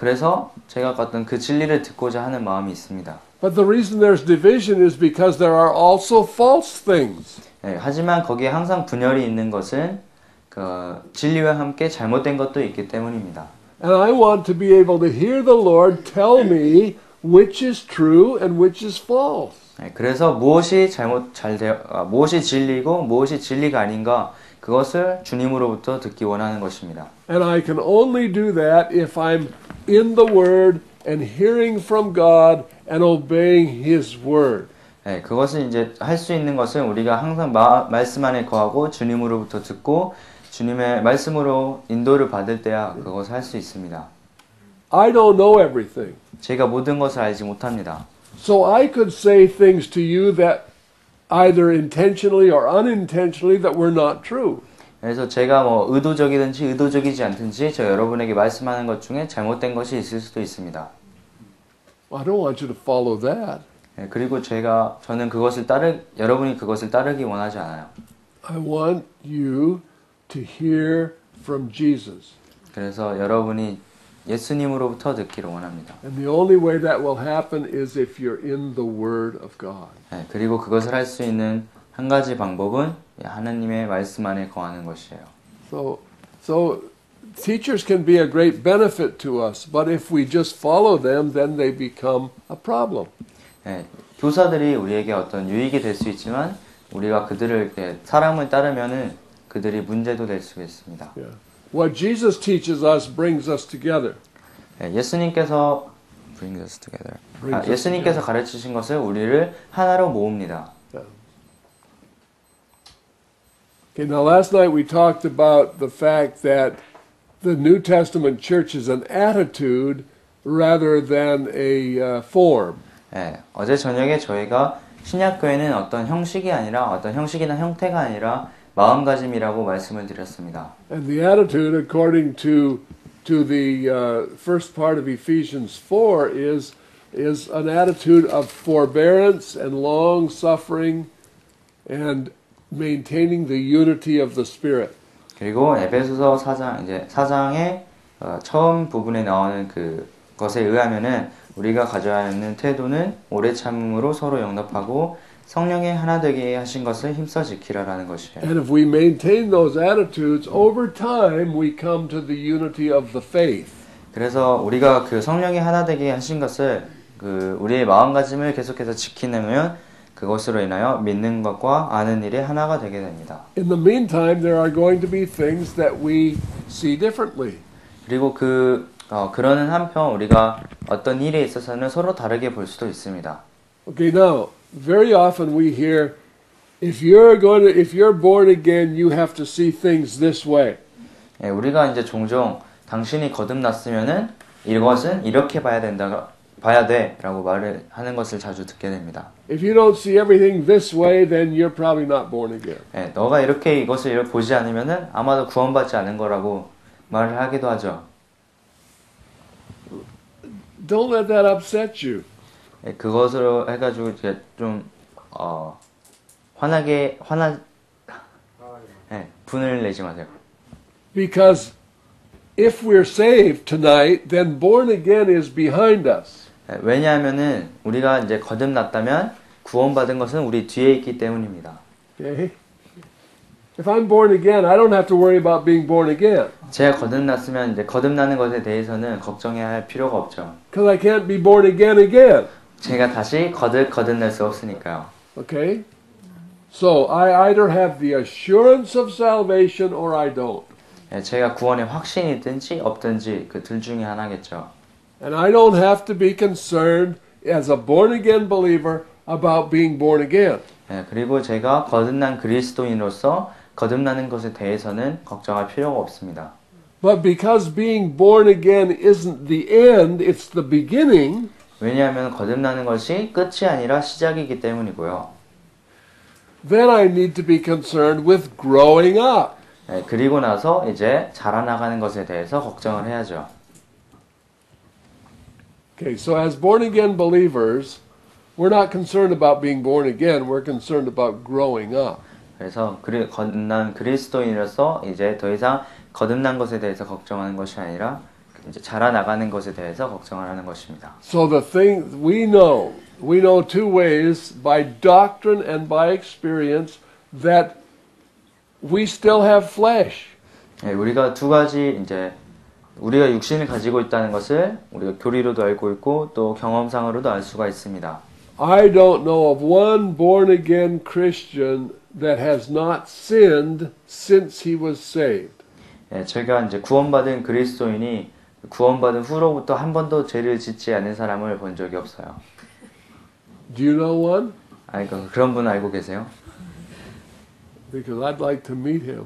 그래서 제가 어떤 그 진리를 듣고자 하는 마음이 있습니다. But the reason there's division is because there are also false things. 하지만 거기에 항상 분열이 있는 것은 그 진리와 함께 잘못된 것도 있기 때문입니다. And I want to be able to hear the Lord tell me which is true and which is false. 그래서 무엇이 무엇이 진리고 무엇이 진리가 아닌가 그것을 주님으로부터 듣기 원하는 것입니다. And I can only do that if I'm in the Word and hearing from God and obeying His Word. 그것을 이제 할 수 있는 것은 우리가 항상 말씀 안에 거하고 주님으로부터 듣고 주님의 말씀으로 인도를 받을 때야 그것을 할 수 있습니다. I don't know everything. 제가 모든 것을 알지 못합니다. So I could say things to you that either intentionally or unintentionally that were not true. 그래서 제가 뭐 의도적이든지 의도적이지 않든지 저 여러분에게 말씀하는 것 중에 잘못된 것이 있을 수도 있습니다. I don't want you to follow that. 그리고 저는 여러분이 그것을 따르기 원하지 않아요. I want you to hear from Jesus. 그래서 여러분이 예수님으로부터 듣기를 원합니다. And the only way that will happen is if you're in the Word of God. 그리고 그것을 할 수 있는 한 가지 방법은 하나님의 말씀 안에 거하는 것이에요. So teachers can be a great benefit to us, but if we just follow them, then they become a problem. 교사들이 우리에게 어떤 유익이 될 수 있지만 우리가 사람을 따르면은 그들이 문제도 될 수 있습니다. Yeah. What Jesus teaches us brings us together. 예수님께서 brings us together. Brings us 예수님께서 가르치신 것을 우리를 하나로 모읍니다. Okay, now last night we talked about the fact that the New Testament church is an attitude rather than a form. 예, 어제 저녁에 저희가 신약교회는 어떤 형식이 아니라 어떤 형식이나 형태가 아니라 마음가짐이라고 말씀을 드렸습니다. And the attitude, according to the first part of Ephesians 4, is an attitude of forbearance and long suffering and maintaining the unity of the Spirit. 그리고 에베소서 4장 이제 4장의 처음 부분에 나오는 그것에 의하면은 우리가 가져야 하는 태도는 오래 참음으로 서로 용납하고 성령의 하나 되게 하신 것을 힘써 지키라라는 것이에요. And if we maintain those attitudes over time, we come to the unity of the faith. 그래서 우리가 그 성령의 하나 되게 하신 것을 그 우리의 마음가짐을 계속해서 지키면 그것으로 인하여 믿는 것과 아는 일이 하나가 되게 됩니다. In the meantime, there are going to be things that we see differently. 그리고 그러는 한편 우리가 어떤 일에 있어서는 서로 다르게 볼 수도 있습니다. Okay, now, very often we hear, if you're born again, you have to see things this way. 예, 우리가 이제 종종 당신이 거듭났으면은 이것은 이렇게 봐야 돼라고 말을 하는 것을 자주 듣게 됩니다. If you don't see everything this way, then you're probably not born again. 예, 너가 이것을 보지 않으면은 아마도 구원받지 않은 거라고 말을 하기도 하죠. Don't let that upset you. 예, 그것으로 해가지고 이제 좀 분을 내지 마세요. Because if we're saved tonight, then born again is behind us. 예, 왜냐하면은 우리가 이제 거듭났다면 구원받은 것은 우리 뒤에 있기 때문입니다. Okay? If I'm born again, I don't have to worry about being born again. 제가 거듭났으면 이제 거듭나는 것에 대해서는 걱정해야 할 필요가 없죠. Because I can't be born again. 제가 다시 거듭날 수 없으니까요. Okay? So I either have the assurance of salvation or I don't. 예, 제가 구원의 확신이 있든지 없든지 그 둘 중에 하나겠죠. And I don't have to be concerned as a born again believer about being born again. 예, 그리고 제가 거듭난 그리스도인으로서 거듭나는 것에 대해서는 걱정할 필요가 없습니다. But because being born again isn't the end, it's the beginning. 왜냐하면 거듭나는 것이 끝이 아니라 시작이기 때문이고요. Then I need to be concerned with growing up. 예, 그리고 나서 이제 자라나가는 것에 대해서 걱정을 해야죠. Okay, so as born again believers, we're not concerned about being born again, we're concerned about growing up. 그래서 거듭난 그리스도인으로서 이제 더 이상 거듭난 것에 대해서 걱정하는 것이 아니라 이제 자라나가는 것에 대해서 걱정을 하는 것입니다. So the thing we know two ways, by doctrine and by experience, that we still have flesh. 예, 우리가 두 가지 이제 우리가 육신을 가지고 있다는 것을 우리가 교리로도 알고 있고 또 경험상으로도 알 수가 있습니다. I don't know of one born again Christian that has not sinned since he was saved. 예, 제가 이제 구원받은 그리스도인이 구원받은 후로부터 한 번도 죄를 짓지 않은 사람을 본 적이 없어요. Do you know one? 아니 그런 분 알고 계세요? Because I'd like to meet him.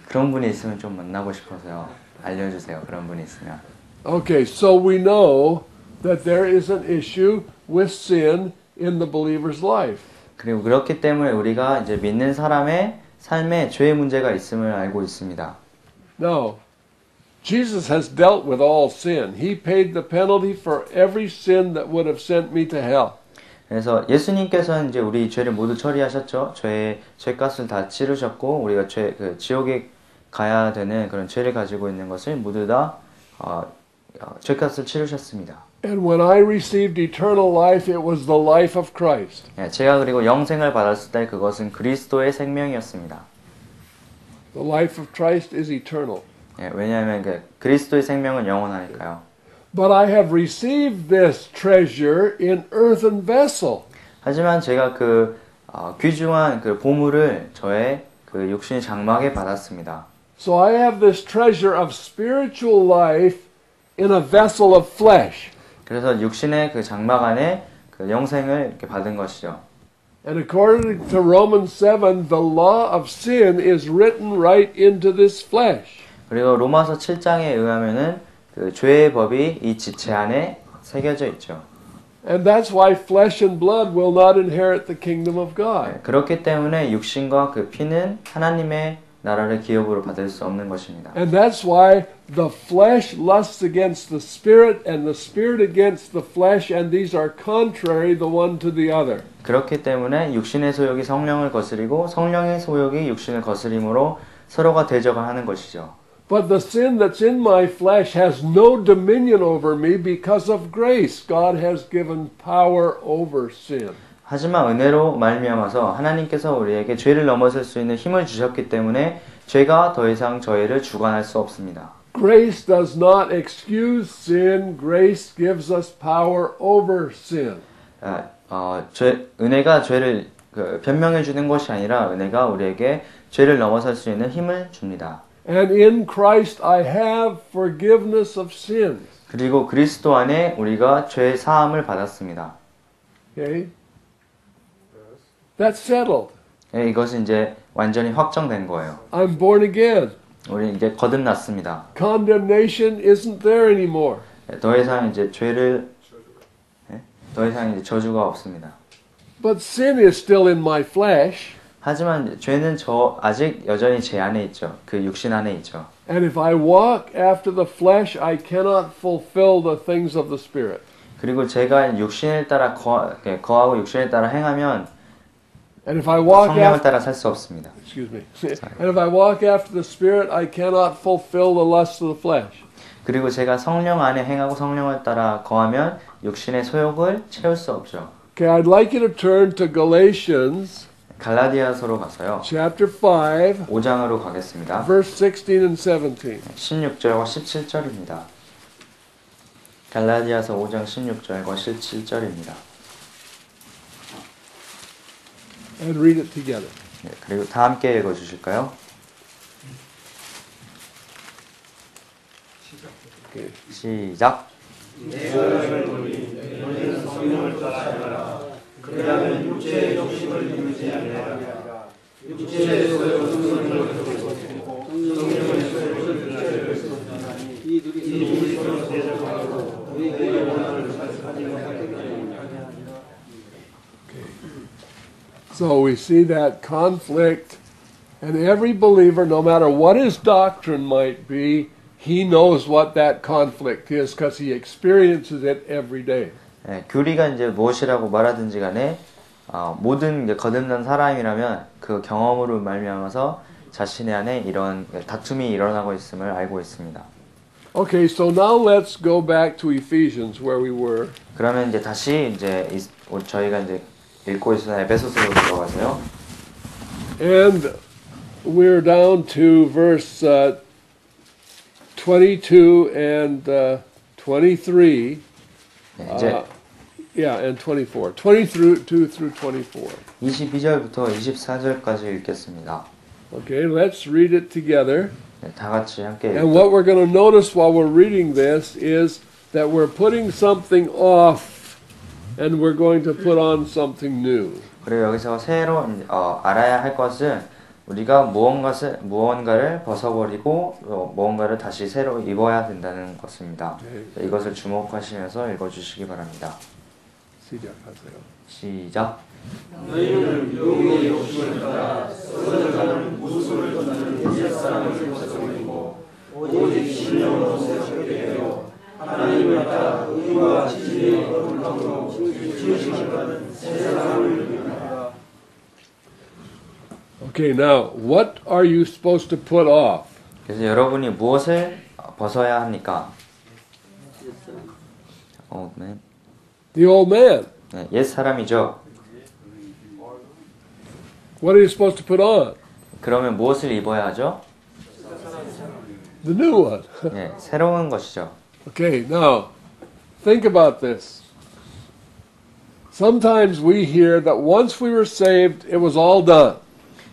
그런 분이 있으면 좀 만나고 싶어서요. 알려주세요. 그런 분이 있으면. Okay, so we know that there is an issue with sin in the believer's life. 그리고 그렇기 때문에 우리가 이제 믿는 사람의 삶에 죄의 문제가 있음을 알고 있습니다. Now, Jesus has dealt with all sin. He paid the penalty for every sin that would have sent me to hell. 그래서 예수님께서는 이제 우리 죄를 모두 처리하셨죠. 죄값을 다 치르셨고 우리가 지옥에 가야 되는 그런 죄를 가지고 있는 것을 모두 다 죄값을 치르셨습니다. And when I received eternal life, it was the life of Christ. 예, 제가 그리고 영생을 받았을 때 그것은 그리스도의 생명이었습니다. The life of Christ is eternal. 예, 왜냐하면 그리스도의 생명은 영원하니까요. But I have received this treasure in earthen vessel. 하지만 제가 귀중한 그 보물을 저의 그 육신 장막에 받았습니다. So I have this treasure of spiritual life in a vessel of flesh. 그래서 육신의 그 장막 안에 그 영생을 이렇게 받은 것이죠. And according to Romans 7, the law of sin is written right into this flesh. 그리고 로마서 7장에 의하면은 그 죄의 법이 이 지체 안에 새겨져 있죠. And that's why flesh and blood will not inherit the kingdom of God. 그렇기 때문에 육신과 그 피는 하나님의 나라를 기업으로 받을 수 없는 것입니다. And that's why the flesh lusts against the spirit and the spirit against the flesh, and these are contrary the one to the other. 그렇기 때문에 육신의 소욕이 성령을 거스리고 성령의 소욕이 육신을 거스림으로 서로가 대적을 하는 것이죠. But the sin that's in my flesh has no dominion over me because of grace. God has given power over sin. 하지만 은혜로 말미암아서 하나님께서 우리에게 죄를 넘어설 수 있는 힘을 주셨기 때문에 죄가 더 이상 저희를 주관할 수 없습니다. Grace does not excuse sin. Grace gives us power over sin. 은혜가 죄를 변명해 주는 것이 아니라 은혜가 우리에게 죄를 넘어설 수 있는 힘을 줍니다. And in Christ I have forgiveness of sins. 그리고 그리스도 안에 우리가 죄 사함을 받았습니다. Okay? That's settled. 이것은 이제 완전히 확정된 거예요. I'm born again. 우리 이제 거듭났습니다. Condemnation isn't there anymore. 더 이상 이제 더 이상 이제 저주가 없습니다. But sin is still in my flesh. 하지만 죄는 아직 여전히 제 안에 있죠. 그 육신 안에 있죠. And if I walk after the flesh, I cannot fulfill the things of the Spirit. 그리고 제가 육신을 따라 거하고 육신을 따라 행하면 And if I walk 성령을 after, 따라 살 수 없습니다. excuse me. And if I walk after the Spirit, I cannot fulfill the lusts of the flesh. 그리고 제가 성령 안에 행하고 성령을 따라 거하면 육신의 소욕을 채울 수 없죠. Okay, I'd like you to turn to Galatians 갈라디아서로 가서요. chapter 5, 5장으로 가겠습니다. verse 16 and 17. 16절과 17절입니다. 갈라디아서 5장 16절과 17절입니다. And read it together. 네, 그리고 다 함께 읽어 주실까요? Okay. 시작. So we see that conflict, and every believer, no matter what his doctrine might be, he knows what that conflict is because he experiences it every day. 네, 교리가 이제 무엇이라고 말하든지 간에 모든 이제 거듭난 사람이라면 그 경험으로 말미암아서 자신의 안에 이런 다툼이 일어나고 있음을 알고 있습니다. Okay, so now let's go back to Ephesians where we were. 그러면 이제 다시 이제 저희가 이제 읽고 있었던 에베소서로 들어가서요. And we're down to verse 22 and 23. 네, 이제 Yeah, and 24. 22 through 24. 22절부터 24절까지 읽겠습니다. Okay, let's read it together. 네, 다 같이 함께 And what we're going to notice while we're reading this is that we're putting something off and we're going to put on something new. 그리고 여기서 새로 알아야 할 것은 우리가 무언가를 벗어버리고 무언가를 다시 새로 입어야 된다는 것입니다. 네, 이것을 주목하시면서 읽어주시기 바랍니다. 시작하세요. 시작. 너희는 영의 욕심을 따라 썩어가는 무술을 걷는 옛사람을 벗어버리고 오직 신령으로 새롭게 되어 하나님을 따라 의와 진리의 거룩함으로 지으심을 받은 새 사람을 입는다. Okay, now, what are you supposed to put off? 그래서 여러분이 무엇을 벗어야 합니까? 네. The old man. 네, 옛 사람이죠. What are you supposed to put on? 그러면 무엇을 입어야 하죠? The new one. 네, 새로운 것이죠. Okay, now, think about this. Sometimes we hear that once we were saved, it was all done.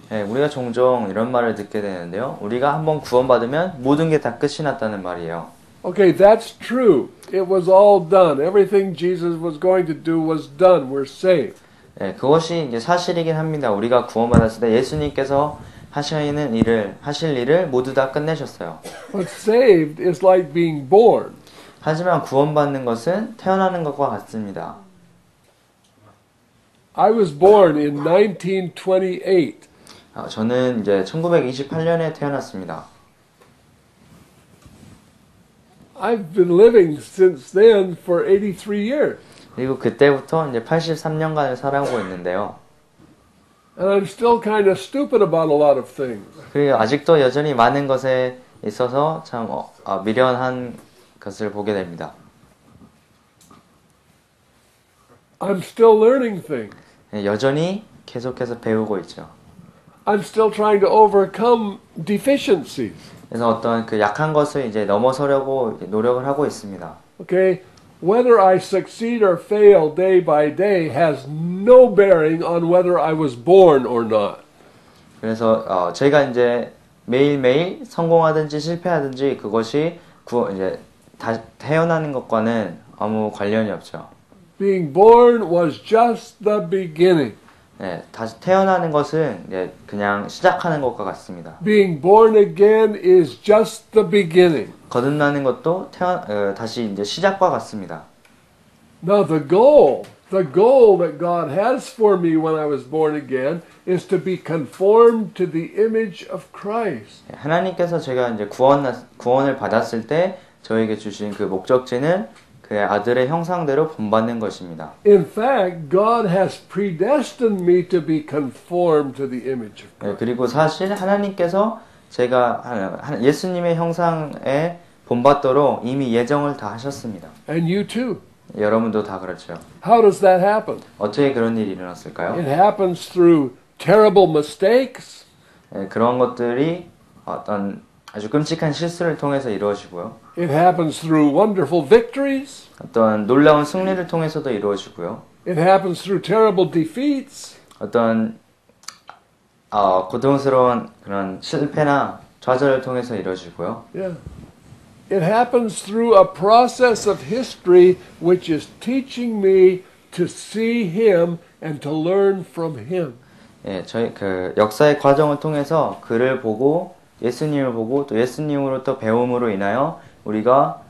네, 우리가 종종 이런 말을 듣게 되는데요. 우리가 한번 구원받으면 모든 게 다 끝이 났다는 말이에요. Okay, that's true. It was all done. Everything Jesus was going to do was done. We're saved. 예, 그것이 이제 사실이긴 합니다. 우리가 구원받았을 때 예수님께서 하실 일을 모두 다 끝내셨어요. But saved is like being born. 하지만 구원받는 것은 태어나는 것과 같습니다. I was born in 1928. 저는 이제 1928년에 태어났습니다. I've been living since then for 83 years. 그리고 그때부터 이제 83년간을 살아오고 있는데요. And I'm still kind of stupid about a lot of things. 그리고 아직도 여전히 많은 것에 있어서 참 미련한 것을 보게 됩니다. I'm still learning things. 여전히 계속해서 배우고 있죠. I'm still trying to overcome deficiencies. 그래서 어떤 그 약한 것을 이제 넘어서려고 이제 노력을 하고 있습니다. Okay? Whether I succeed or fail day by day has no bearing on whether I was born or not. 그래서 제가 이제 매일매일 성공하든지 실패하든지 그것이 이제 태어나는 것과는 아무 관련이 없죠. Being born was just the beginning. 네, 다시 태어나는 것은 이제 그냥 시작하는 것과 같습니다. Being born again is just the beginning. 거듭나는 것도 다시 이제 시작과 같습니다. Now the goal that God has for me when I was born again is to be conformed to the image of Christ. 하나님께서 제가 이제 구원을 받았을 때 저에게 주신 그 목적지는 그의 아들의 형상대로 본받는 것입니다. In fact, God has predestined me to be conformed to the image of Christ. 그리고 사실 하나님께서 제가 예수님의 형상에 본받도록 이미 예정을 다 하셨습니다. And you too. 여러분도 다 그렇죠. How does that happen? 어떻게 그런 일이 일어났을까요? It happens through terrible mistakes. 그런 것들이 어떤 아주 끔찍한 실수를 통해서 이루어지고요. It happens through wonderful victories. 어떤 놀라운 승리를 통해서도 이루어지고요. It happens through terrible defeats. 어떤 고통스러운 그런 실패나 좌절을 통해서 이루어지고요. Yeah. It happens through a process of history which is teaching me to see him and to learn from him. 예, 저희 그 역사의 과정을 통해서 그를 보고 예수님을 보고 또 예수님으로부터 배움으로 인하여 우리가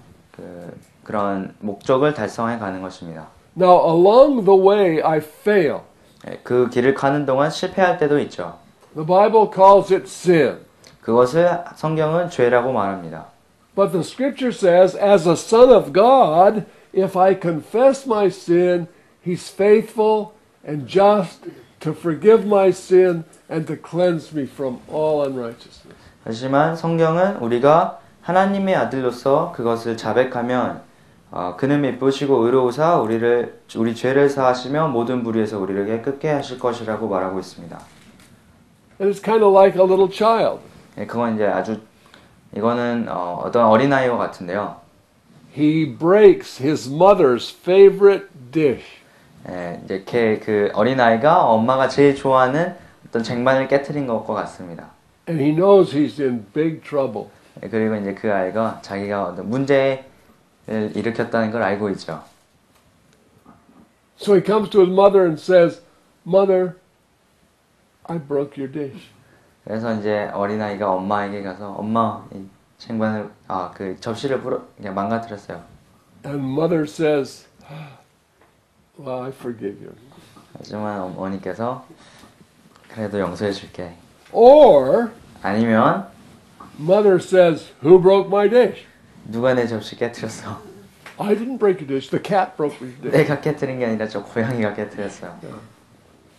그런 목적을 달성해 가는 것입니다. Now along the way I fail. 예, 그 길을 가는 동안 실패할 때도 있죠. The Bible calls it sin. 그것을 성경은 죄라고 말합니다. But the scripture says, as a son of God, if I confess my sin, he's faithful and just to forgive my sin and to cleanse me from all unrighteousness. 하지만 성경은 우리가 하나님의 아들로서 그것을 자백하면 그는 미쁘시고 의로우사 우리 죄를 사하시며 모든 불의에서 우리를 깨끗게 하실 것이라고 말하고 있습니다. And it's kind of like a little child. 예, 그건 이제 이거는 어떤 어린아이와 같은데요. He breaks his mother's favorite dish. 예, 이제 그 어린아이가 엄마가 제일 좋아하는 어떤 쟁반을 깨트린 것과 같습니다. And he knows he's in big trouble. 예, 그리고 이제 그 아이가 자기가 어떤 문제를 일으켰다는 걸 알고 있죠. So he comes to his mother and says, Mother, I broke your dish. 그래서 이제 어린아이가 엄마에게 가서 엄마 이 쟁반을 그 접시를 그냥 망가뜨렸어요. And mother says, Well, I forgive you. 하지만 어머니께서 그래도 용서해 줄게. Or 아니면 mother says, Who broke my dish? 누가 내 접시 깨뜨렸어? I didn't break your dish. The cat broke your dish. 내가 깨뜨린 게 아니라 저 고양이가 깨뜨렸어요.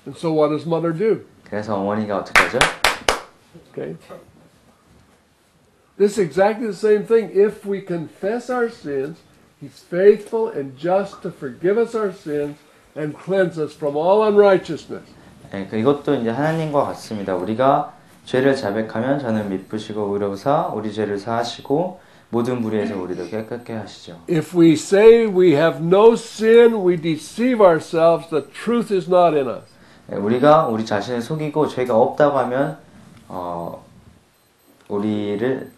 And so what does mother do? 그래서 어머니가 어떻게 하죠? Okay. This is exactly the same thing. If we confess our sins, he's faithful and just to forgive us our sins and cleanse us from all unrighteousness. 네, 이것도 이제 하나님과 같습니다. 우리가 죄를 자백하면 저는 미쁘시고 의로우사 우리 죄를 사하시고 모든 불의에서 우리를 깨끗게 하시죠. If we say we have no sin, we deceive ourselves. The truth is not in us. 네, 우리가 우리 자신을 속이고 죄가 없다고 하면 우리를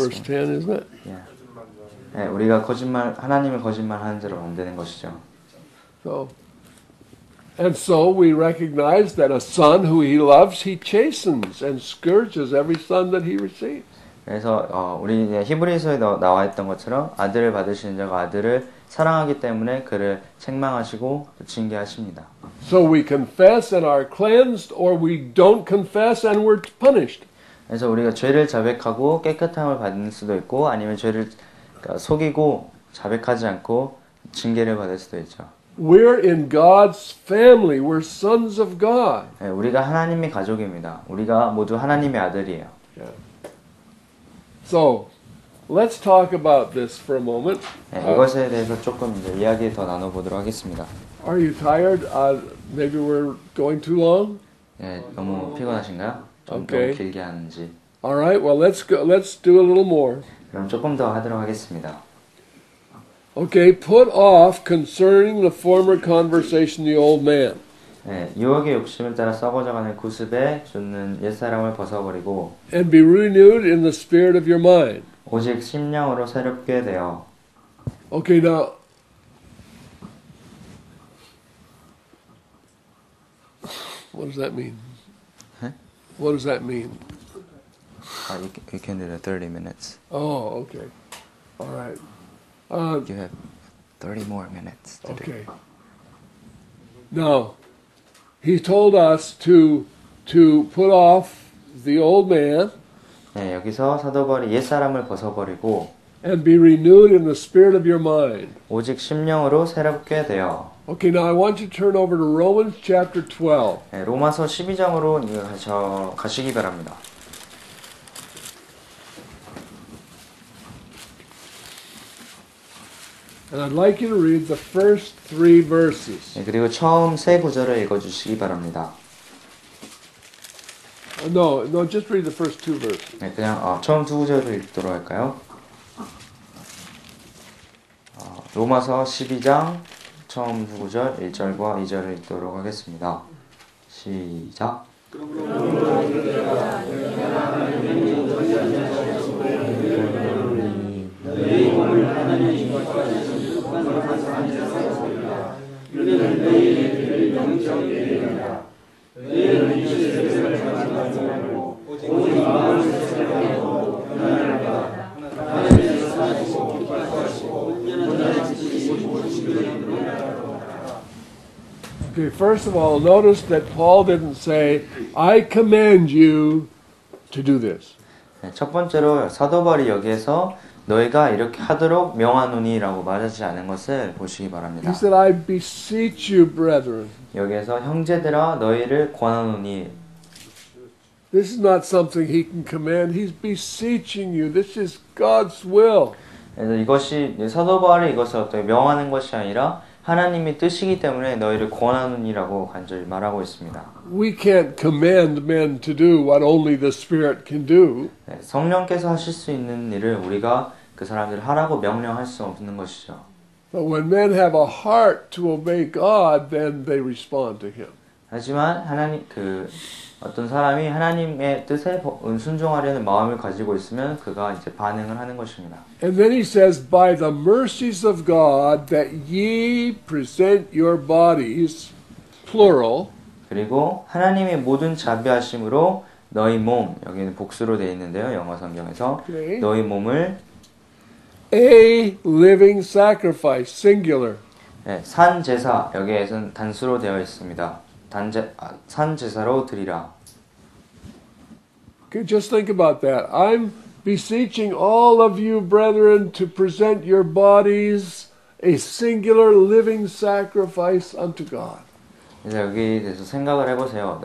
verse 10, isn't it? 네, 우리가 하나님을 거짓말하는 자로 만드는 것이죠. So we recognize that a son who he loves, he chastens and scourges every son that he receives. 그래서 우리 히브리서에 나와 있던 것처럼 아들을 받으시는 자가 아들을 사랑하기 때문에 그를 책망하시고 징계하십니다. So we confess and are cleansed, or we don't confess and we're punished. 그래서 우리가 죄를 자백하고 깨끗함을 받을 수도 있고 아니면 죄를 속이고 자백하지 않고 징계를 받을 수도 있죠. We're in God's family. We're sons of God. 네, 우리가 하나님의 가족입니다. 우리가 모두 하나님의 아들이에요. Yeah. So, let's talk about this for a moment. 네, 이것에 대해서 조금 이제 이야기 더 나눠보도록 하겠습니다. Are you tired? Maybe we're going too long. 네, 너무 피곤하신가요? 좀 Okay. 너무 길게 하는지. All right. Well, let's go. Let's do a little more. 그럼 조금 더 하도록 하겠습니다. Okay. Put off concerning the former conversation the old man. 네, 유혹의 욕심을 따라 썩어져가는 구습에 쫓는 옛사람을 벗어버리고 And be renewed in the spirit of your mind. 오직 심령으로 새롭게 되어. Okay. Now, what does that mean? Huh? What does that mean? You can do the 30 minutes. Oh, okay. All right. You have 30 more minutes to do. Okay. Now, he told us to put off the old man 네, 여기서 사도 바울이 옛사람을 벗어버리고 and be renewed in the spirit of your mind. 오직 심령으로 새롭게 되어. Okay, now I want you to turn over to Romans chapter 12. 네, 로마서 12장으로 가시기 바랍니다. And I'd like you to read the first 3 verses. 네, 그리고 처음 세 구절을 읽어주시기 바랍니다. No, just read the first 2 verses. 네, 그냥 처음 두 구절을 읽도록 할까요? 로마서 12장 처음 두 구절 1절과 2절을 읽도록 하겠습니다. 시작. Okay, first of all, notice that Paul didn't say, I command you to do this. 네, 첫 번째로 사도 바울이 여기에서 너희가 이렇게 하도록 명하노니라고 말하지 않은 것을 보시기 바랍니다. He said, I beseech you, brethren. 여기에서 형제들아 너희를 권하노니. This is not something he can command. He's beseeching you. This is God's will. 그래서 이것이 사도 바울이 이것을 어떻게 명하는 것이 아니라 하나님의 뜻이기 때문에 너희를 권하노니라고 간절히 말하고 있습니다. We can't command men to do what only the Spirit can do. 네, 성령께서 하실 수 있는 일을 우리가 그 사람들을 하라고 명령할 수 없는 것이죠. But when men have a heart to obey God, then they respond to Him. 하지만 어떤 사람이 하나님의 뜻에 순종하려는 마음을 가지고 있으면 그가 이제 반응을 하는 것입니다. And then he says, by the mercies of God, that ye present your bodies, plural. 그리고 하나님의 모든 자비하심으로 너희 몸, 여기는 복수로 되어 있는데요. 영어 성경에서 Okay. 너희 몸을 A living sacrifice, singular. 네, 산 제사, 여기에서는 단수로 되어 있습니다. 산 제사로 드리라. Okay, just think about that. I'm beseeching all of you, brethren, to present your bodies a singular living sacrifice unto God. 그래서 여기에 대해서 생각을 해보세요.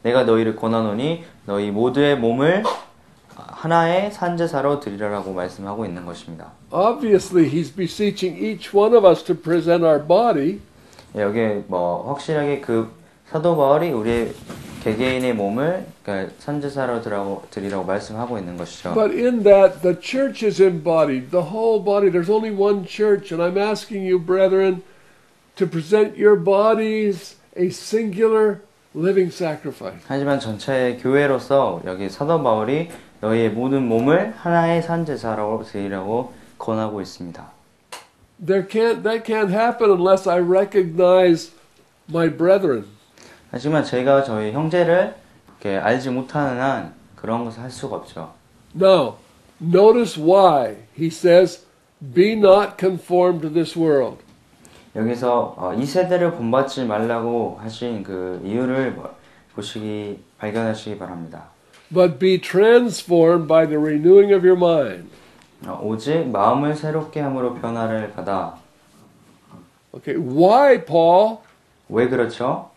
내가 너희를 권하노니 너희 모두의 몸을 하나의 산제사로 드리라라고 말씀하고 있는 것입니다. Obviously, he's beseeching each one of us to present our body. 여기에 확실하게 사도 바울이 우리의 개개인의 몸을 산제사로 드리라고 말씀하고 있는 것이죠. But in that, the church is embodied, the whole body. There's only one church, and I'm asking you, brethren, to present your bodies a singular living sacrifice. 하지만 전체 교회로서 여기 사도 바울이 너희의 모든 몸을 하나의 산제사라고 드리라고 권하고 있습니다. That can't happen unless I recognize my brethren. 하지만 저희가 저희 형제를 이렇게 알지 못하는 한 그런 것을 할 수가 없죠. Now, notice why he says, "Be not conformed to this world." 여기서 이 세대를 본받지 말라고 하신 그 이유를 발견하시기 바랍니다. But be transformed by the renewing of your mind. 오직 마음을 새롭게 함으로 변화를 받아. Okay, why, Paul? 왜 그렇죠?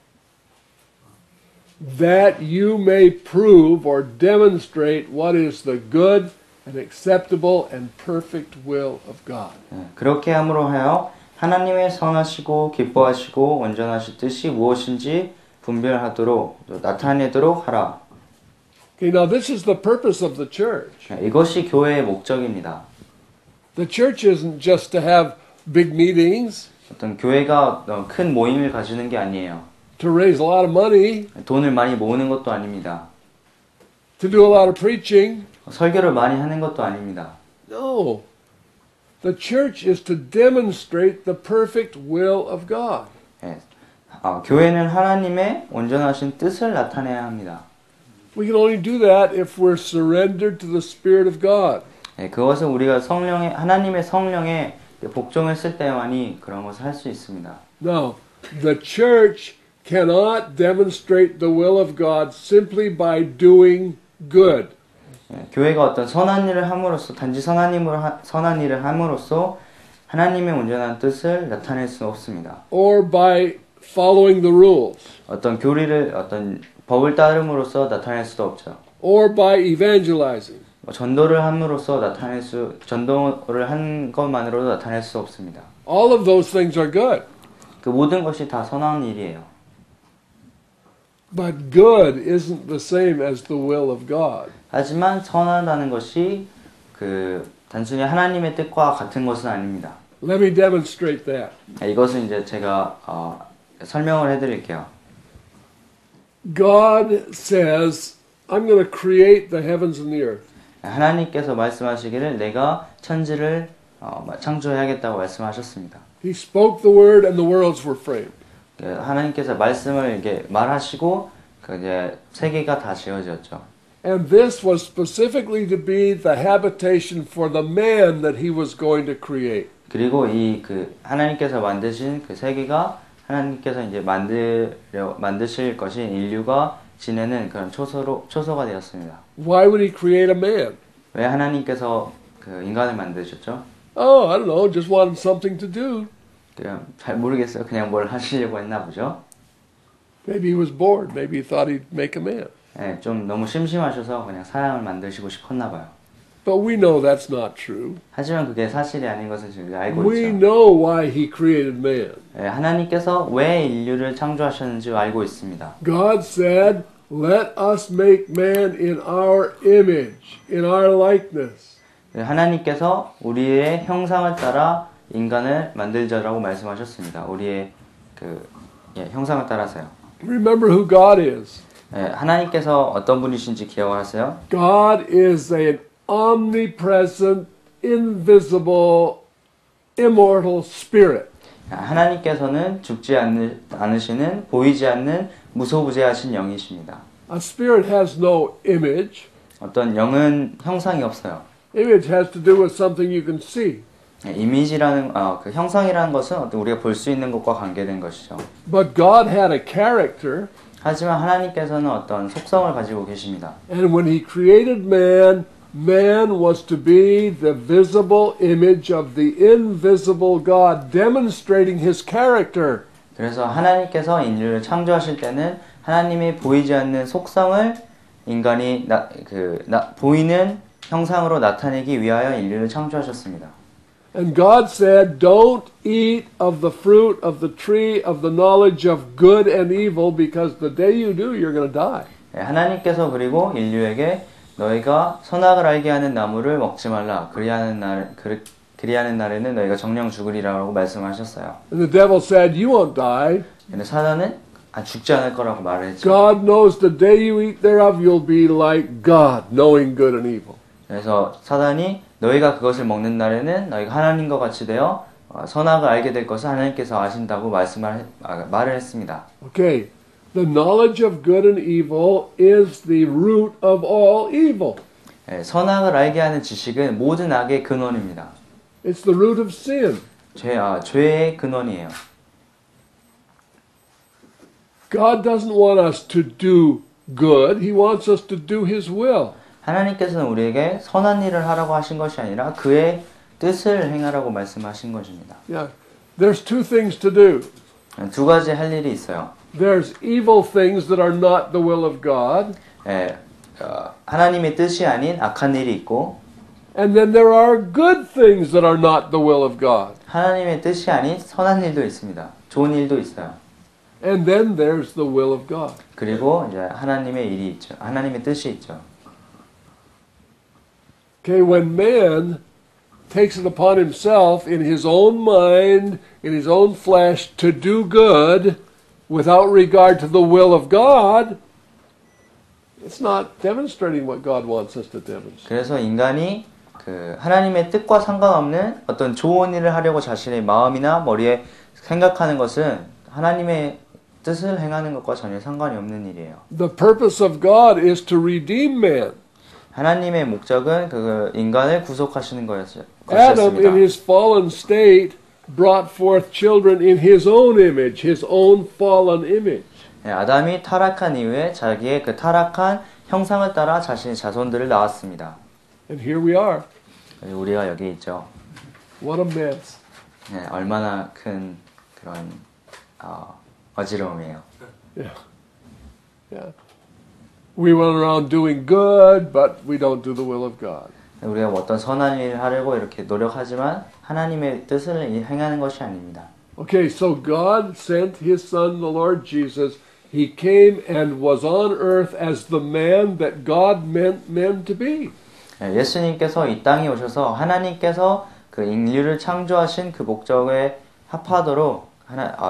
That you may prove or demonstrate what is the good and acceptable and perfect will of God. 그렇게 함으로 하여 하나님의 선하시고 기뻐하시고 온전하신 뜻이 무엇인지 분별하도록 또 나타내도록 하라. Okay, now this is the purpose of the church. 이것이 교회의 목적입니다. The church isn't just to have big meetings, 어떤 교회가 큰 모임을 가지는 게 아니에요. to raise a lot of money, 돈을 많이 모으는 것도 아닙니다. to do a lot of preaching. 설교를 많이 하는 것도 아닙니다. No. The church is to demonstrate the perfect will of God. 교회는 하나님의 온전하신 뜻을 나타내야 합니다. We can only do that if we're surrendered to the Spirit of God. 그것은 우리가 하나님의 성령에 복종을 쓸 때만이 그런 것을 할 수 있습니다. Now, the church cannot demonstrate the will of God simply by doing good. 교회가 어떤 선한 일을 함으로써 단지 선한 일을 함으로써 하나님의 온전한 뜻을 나타낼 수 없습니다. Or by following the rules. 어떤 법을 따름으로써 나타낼 수도 없죠. Or by evangelizing. 전도를 한 것만으로도 나타낼 수 없습니다. All of those things are good. 그 모든 것이 다 선한 일이에요. But good isn't the same as the will of God. 하지만 선하다는 것이 단순히 하나님의 뜻과 같은 것은 아닙니다. Let me demonstrate that. 이것은 이제 제가 설명을 해드릴게요. God says, I'm going to create the heavens and the earth. 하나님께서 말씀하시기를 내가 천지를 창조해야겠다고 말씀하셨습니다. He spoke the word and the worlds were framed. 하나님께서 말씀을 이렇게 말하시고 이제 세계가 다 지어졌죠. And this was specifically to be the habitation for the man that he was going to create. 그리고 하나님께서 만드신 그 세계가 하나님께서 이제 만드실 것인 인류가 지내는 그런 초소가 되었습니다. Why would he create a man? 왜 하나님께서 인간을 만드셨죠? Oh, I don't know, just wanted something to do. 그냥 잘 모르겠어요. 그냥 뭘 하시려고 했나 보죠. Maybe he was bored. Maybe he thought he'd make a man. 좀 너무 심심하셔서 그냥 사람을 만드시고 싶었나 봐요. But we know that's not true. 하지만 그게 사실이 아닌 것을 지금 알고 We 있죠. know why he created man. 하나님께서 왜 인류를 창조하셨는지 알고 있습니다. God said, let us make man in our image, in our likeness. 하나님께서 우리의 형상을 따라 인간을 만들자라고 말씀하셨습니다. 우리의 형상을 따라서요. Remember who God is. 하나님께서 어떤 분이신지 기억하세요? God is an omnipresent, invisible, immortal spirit. 하나님께서는 죽지 않으시는 보이지 않는 무소부재하신 영이십니다. A spirit has no image. 어떤 영은 형상이 없어요. Image has to do with something you can see. 이미지라는 그 형상이라는 것은 어떤 우리가 볼 수 있는 것과 관계된 것이죠. But God had a character. 하지만 하나님께서는 어떤 속성을 가지고 계십니다. And when he created man, man was to be the visible image of the invisible God, demonstrating his character. 그래서 하나님께서 인류를 창조하실 때는 하나님의 보이지 않는 속성을 인간이 보이는 형상으로 나타내기 위하여 인류를 창조하셨습니다. And God said, don't eat of the fruit of the tree of the knowledge of good and evil, because the day you do, you're going to die. 하나님께서 그리고 인류에게 너희가 선악을 알게 하는 나무를 먹지 말라. 그리하는 날에는 너희가 정령 죽으리라고 말씀하셨어요. And the devil said, you won't die. 근데 사단은 죽지 않을 거라고 말을 했죠. God knows the day you eat thereof, you'll be like God, knowing good and evil. 그래서 사단이 너희가 그것을 먹는 날에는 너희가 하나님과 같이 되어 선악을 알게 될 것을 하나님께서 아신다고 말을 했습니다. Okay, the knowledge of good and evil is the root of all evil. 선악을 알게 하는 지식은 모든 악의 근원입니다. It's the root of sin. 죄의 근원이에요. God doesn't want us to do good. He wants us to do His will. 하나님께서는 우리에게 선한 일을 하라고 하신 것이 아니라 그의 뜻을 행하라고 말씀하신 것입니다. Yeah, there's two things to do. 두 가지 할 일이 있어요. There's evil things that are not the will of God. 하나님의 뜻이 아닌 악한 일이 있고, And then there are good things that are not the will of God. 하나님의 뜻이 아닌 선한 일도 있습니다. 좋은 일도 있어요. And then there's the will of God. 그리고 이제 하나님의 일이 있죠. 하나님의 뜻이 있죠. Okay, when man takes it upon himself in his own mind, in his own flesh, to do good without regard to the will of God, it's not demonstrating what God wants us to demonstrate. 그래서 인간이 그 하나님의 뜻과 상관없는 어떤 좋은 일을 하려고 자신의 마음이나 머리에 생각하는 것은 하나님의 뜻을 행하는 것과 전혀 상관이 없는 일이에요. The purpose of God is to redeem man. 하나님의 목적은 그 인간을 구속하시는 Adam, 것이었습니다. in his fallen state, brought forth children in his own image, his own fallen image. 아담이 타락한 이후에 자기의 그 타락한 형상을 따라 자신의 자손들을 낳았습니다. And here we are. 우리가 여기 있죠. What a mess. 얼마나 큰 그런 어지러움이에요. Yeah. Yeah. We went around doing good, but we don't do the will of God. 우리가 어떤 선한 일을 하려고 이렇게 노력하지만 하나님의 뜻을 행하는 것이 아닙니다. Okay, so God sent His Son, the Lord Jesus. He came and was on earth as the man that God meant men to be. 예수님께서 이 땅에 오셔서 하나님께서 그 인류를 창조하신 그 목적에 합하도록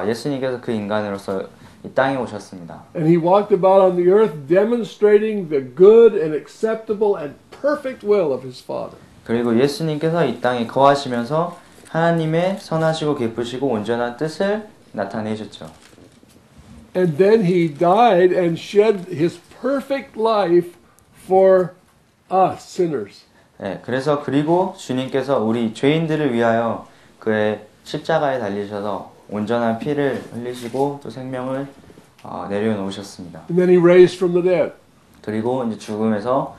예수님께서 그 인간으로서 이 땅에 오셨습니다. And He walked about on the earth demonstrating the good and acceptable and perfect will of His Father. 그리고 예수님께서 이 땅에 거하시면서 하나님의 선하시고 기쁘시고 온전한 뜻을 나타내셨죠. And then He died and shed His perfect life for us sinners. 그래서 그리고 주님께서 우리 죄인들을 위하여 그의 십자가에 달리셔서 온전한 피를 흘리시고 또 생명을 내려놓으셨습니다. And then He raised from the dead. 그리고 이제 죽음에서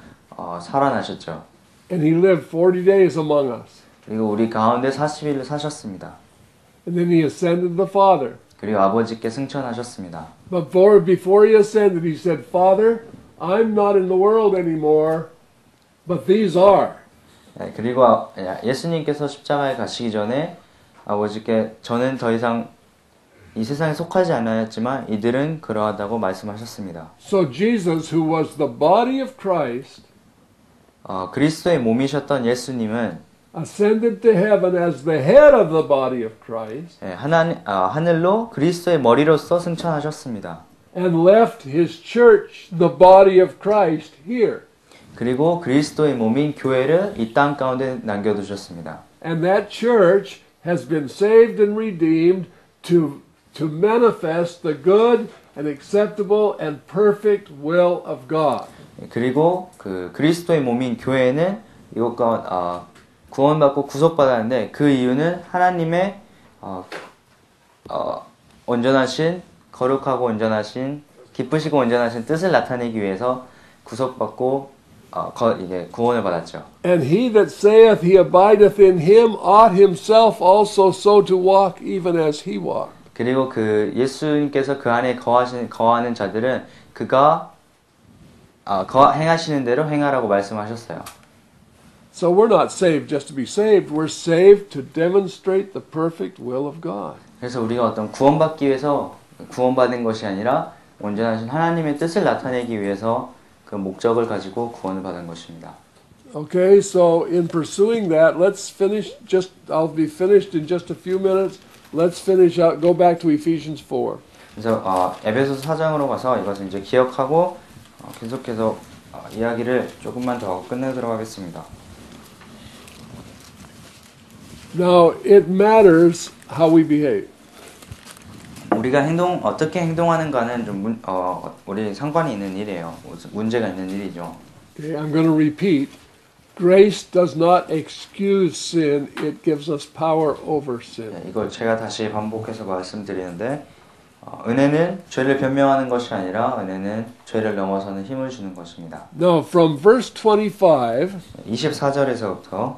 살아나셨죠. And He lived 40 days among us. 그리고 우리 가운데 40일을 사셨습니다. And then He ascended to the Father. 그리고 아버지께 승천하셨습니다. But before He ascended, He said, Father, I'm not in the world anymore, but these are. 그리고 예수님께서 십자가에 가시기 전에 아버지께 저는 더 이상 이 세상에 속하지 않았지만 이들은 그러하다고 말씀하셨습니다. So Jesus, who was the body of Christ, 그리스도의 몸이셨던 예수님은 ascended to heaven as the head of the body of Christ, 하늘로 그리스도의 머리로서 승천하셨습니다. and left His church, the body of Christ, here. 그리고 그리스도의 몸인 교회를 이 땅 가운데 남겨두셨습니다. And that church has been saved and redeemed to manifest the good and acceptable and perfect will of God. 그리고 그 그리스도의 몸인 교회는 이것과 구원받고 구속받았는데 그 이유는 하나님의 온전하신 거룩하고 온전하신 기쁘시고 온전하신 뜻을 나타내기 위해서 구속받고 이제 구원을 받았죠. And he that saith he abideth in him ought himself also so to walk even as he walked. 그리고 그 예수님께서 그 안에 거하는 자들은 그가 행하시는 대로 행하라고 말씀하셨어요. So we're not saved just to be saved. We're saved to demonstrate the perfect will of God. 그래서 우리가 어떤 구원받기 위해서 구원받은 것이 아니라 온전하신 하나님의 뜻을 나타내기 위해서 그 목적을 가지고 구원을 받은 것입니다. Okay, so in pursuing that, let's finish I'll be finished in just a few minutes. Let's finish out, go back to Ephesians 4. 그래서 에베소서 4장으로 가서 이것을 이제 기억하고 계속해서 이야기를 조금만 더 하고 끝내도록 하겠습니다. Now, it matters how we behave. 우리가 어떻게 행동하는가는 좀 우리 상관이 있는 일이에요. 문제가 있는 일이죠. Okay, I'm going to repeat. Grace does not excuse sin, it gives us power over sin. 네, 이걸 제가 다시 반복해서 말씀드리는데 은혜는 죄를 변명하는 것이 아니라 은혜는 죄를 넘어서는 힘을 주는 것입니다. Now, from verse 25 24절에서부터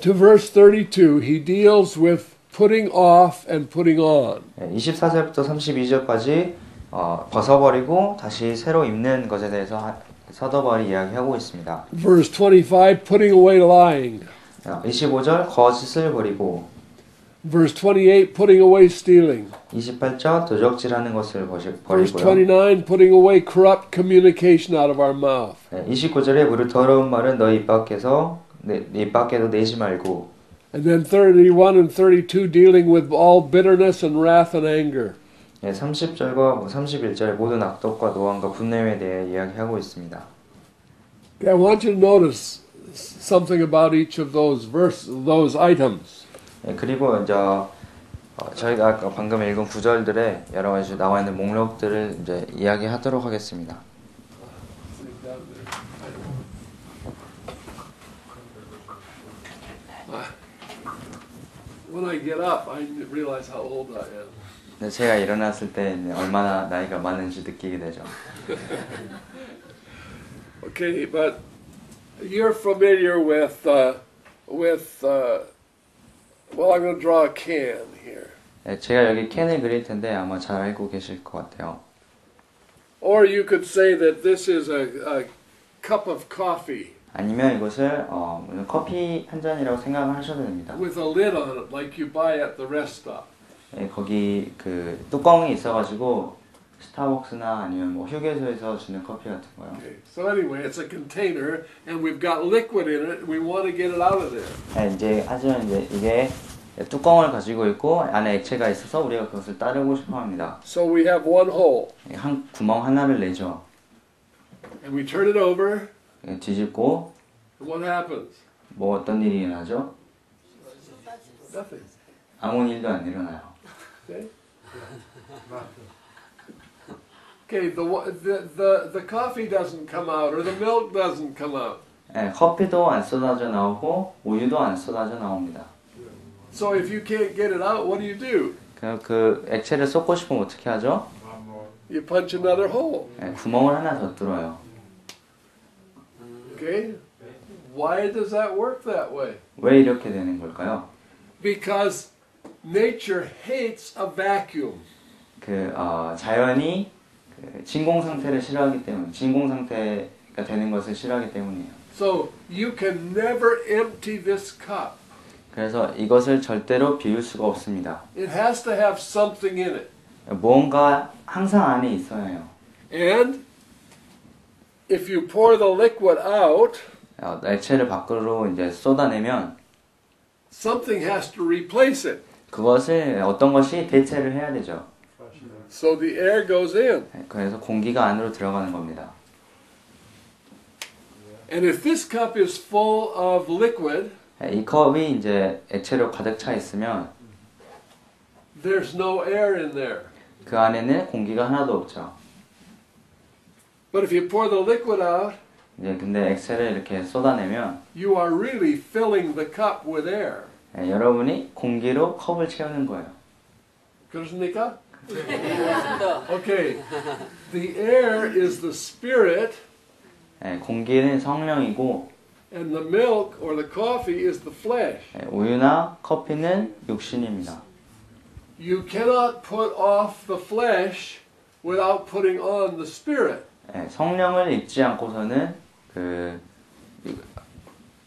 to verse 32, he deals with putting off and putting on. 24절부터 32절까지 벗어버리고 다시 새로 입는 것에 대해서 사도 바울이 이야기하고 있습니다. Verse 25, putting away lying. 25절 거짓을 버리고 Verse 28, putting away stealing. 28절 도적질하는 것을 Verse 버리고요. 29, putting away corrupt communication out of our mouth. 29절에 무릇 더러운 말은 너희 입 밖에서 내 입 밖에도 내지 말고. And then 31 and 32, dealing with all bitterness and wrath and anger. 30절과 31절에 모든 악독과 노함과 분냄에 대해 이야기하고 있습니다. Okay, I want you to notice something about each of those items. 그리고 이제 저희가 아까 방금 읽은 구절들에 여러 가지 나와 있는 목록들을 이제 이야기하도록 하겠습니다. When I get up, I realize how old I am. 근데 제가 일어났을 때 얼마나 나이가 많은지 느끼게 되죠. Okay, but you're familiar with well, I'm going to draw a can here. 제가 여기 캔을 그릴 텐데 아마 잘 알고 계실 것 같아요. Or you could say that this is a cup of coffee 아니면 이것을 커피 한 잔이라고 생각을 하셔도 됩니다. with a lid on it like you buy at the rest stop. 거기 그 뚜껑이 있어가지고 스타벅스나 아니면 뭐 휴게소에서 주는 커피 같은 거요. Okay, so anyway, it's a container and we've got liquid in it and we want to get it out of there. 하지만 이게 뚜껑을 가지고 있고 안에 액체가 있어서 우리가 그것을 따르고 싶어 합니다. So we have one hole 한 구멍 하나를 내죠. and we turn it over 뒤집고 and what happens? 뭐 어떤 일이 일어나죠? Nothing. 아무 일도 안 일어나요. Okay. Okay, the coffee doesn't come out or the milk doesn't come out. 커피도 안 쏟아져 나오고 우유도 안 쏟아져 나옵니다. So if you can't get it out, what do? 그 액체를 쏟고 싶으면 어떻게 하죠? You punch another hole. 구멍을 하나 더 뚫어요. Okay? Why does that work that way? 왜 이렇게 되는 걸까요? Because nature hates a vacuum. 자연이 진공 상태를 싫어하기 때문에 진공 상태가 되는 것을 싫어하기 때문이에요. So you can never empty this cup. 그래서 이것을 절대로 비울 수가 없습니다. It has to have something in it. 뭔가 항상 안에 있어야 해요. And if you pour the liquid out, 액체를 밖으로 이제 쏟아내면 something has to replace it. 그것을 어떤 것이 대체를 해야 되죠. So the air goes in. 그래서 공기가 안으로 들어가는 겁니다. And if this cup is full of liquid, 이 컵이 이제 액체로 가득 차 있으면 there's no air in there. 그 안에는 공기가 하나도 없죠. But if you pour the liquid out, 근데 액체를 이렇게 쏟아내면 you are really filling the cup with air. 여러분이 공기로 컵을 채우는 거예요. 그렇습니까? Okay. The air is the spirit 공기는 성령이고 and the milk or the coffee is the flesh. 우유나 커피는 육신입니다. You cannot put off the flesh without putting on the spirit. 성령을 입지 않고서는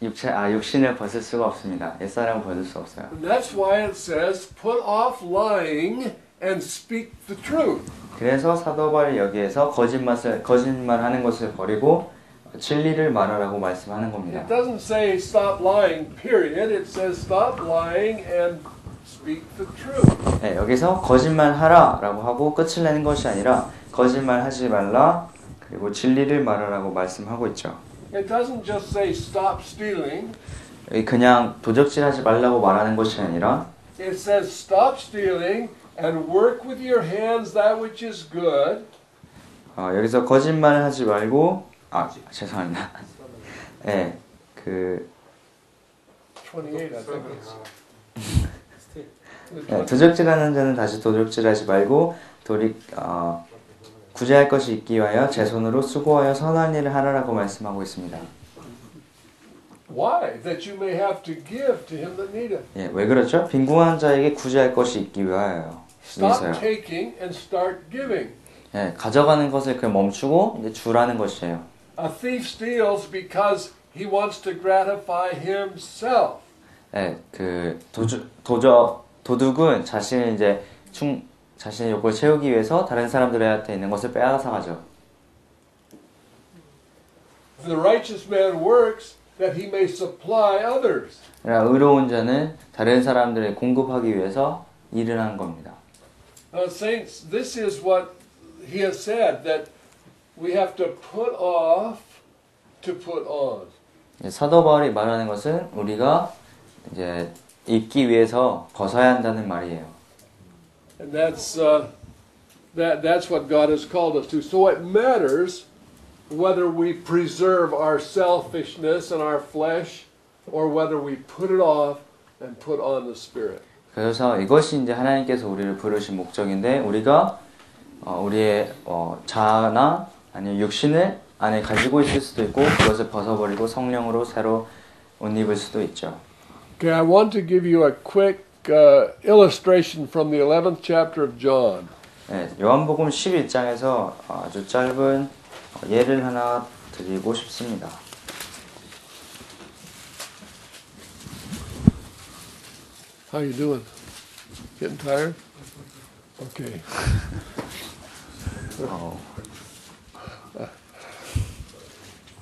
육신을 벗을 수가 없습니다. 옛사람을 벗을 수 없어요. And that's why it says, put off lying and speak the truth. 그래서 사도 바울이 여기에서 거짓말하는 것을 버리고 진리를 말하라고 말씀하는 겁니다. It doesn't say stop lying, period. It says stop lying and speak the truth. 네, 여기서 거짓말 하라라고 하고 끝을 내는 것이 아니라 거짓말 하지 말라 그리고 진리를 말하라고 말씀하고 있죠. It doesn't just say stop stealing. 그냥 도적질하지 말라고 말하는 것이 아니라 It says stop stealing and work with your hands that which is good. 여기서 거짓말을 하지 말고 죄송합니다. 네, 28, I think 네, 도적질하는 자는 다시 도적질하지 말고 구제할 것이 있기 위하여 제 손으로 수고하여 선한 일을 하라라고 말씀하고 있습니다. Why? That you may have to give to him that needeth. 예, 왜 그렇죠? 빈궁한 자에게 구제할 것이 있기 위하여요. Stop taking and start giving. 예, 가져가는 것을 멈추고 이제 주라는 것이에요. A thief steals because he wants to gratify himself. 예, 도둑은 자신의 욕을 채우기 위해서 다른 사람들한테 있는 것을 빼앗아 가죠. The righteous man works that he may supply others. 의로운 자는 다른 사람들을 공급하기 위해서 일을 하는 겁니다. Saints, this is what he has said, that we have to put off to put on. 사도 바울이 말하는 것은 우리가 이제 입기 위해서 벗어야 한다는 말이에요. And that's what God has called us to. So it matters whether we preserve our selfishness and our flesh, or whether we put it off and put on the Spirit. 그래서 이것이 이제 하나님께서 우리를 부르신 목적인데 우리가 우리의 자아나 아니면 육신을 안에 가지고 있을 수도 있고 그것을 벗어버리고 성령으로 새로 옷 입을 수도 있죠. Okay, I want to give you a quick illustration from the 11th chapter of John. 네, 요한복음 11장에서 아주 짧은 예를 하나 드리고 싶습니다. How you doing? Getting tired? Okay.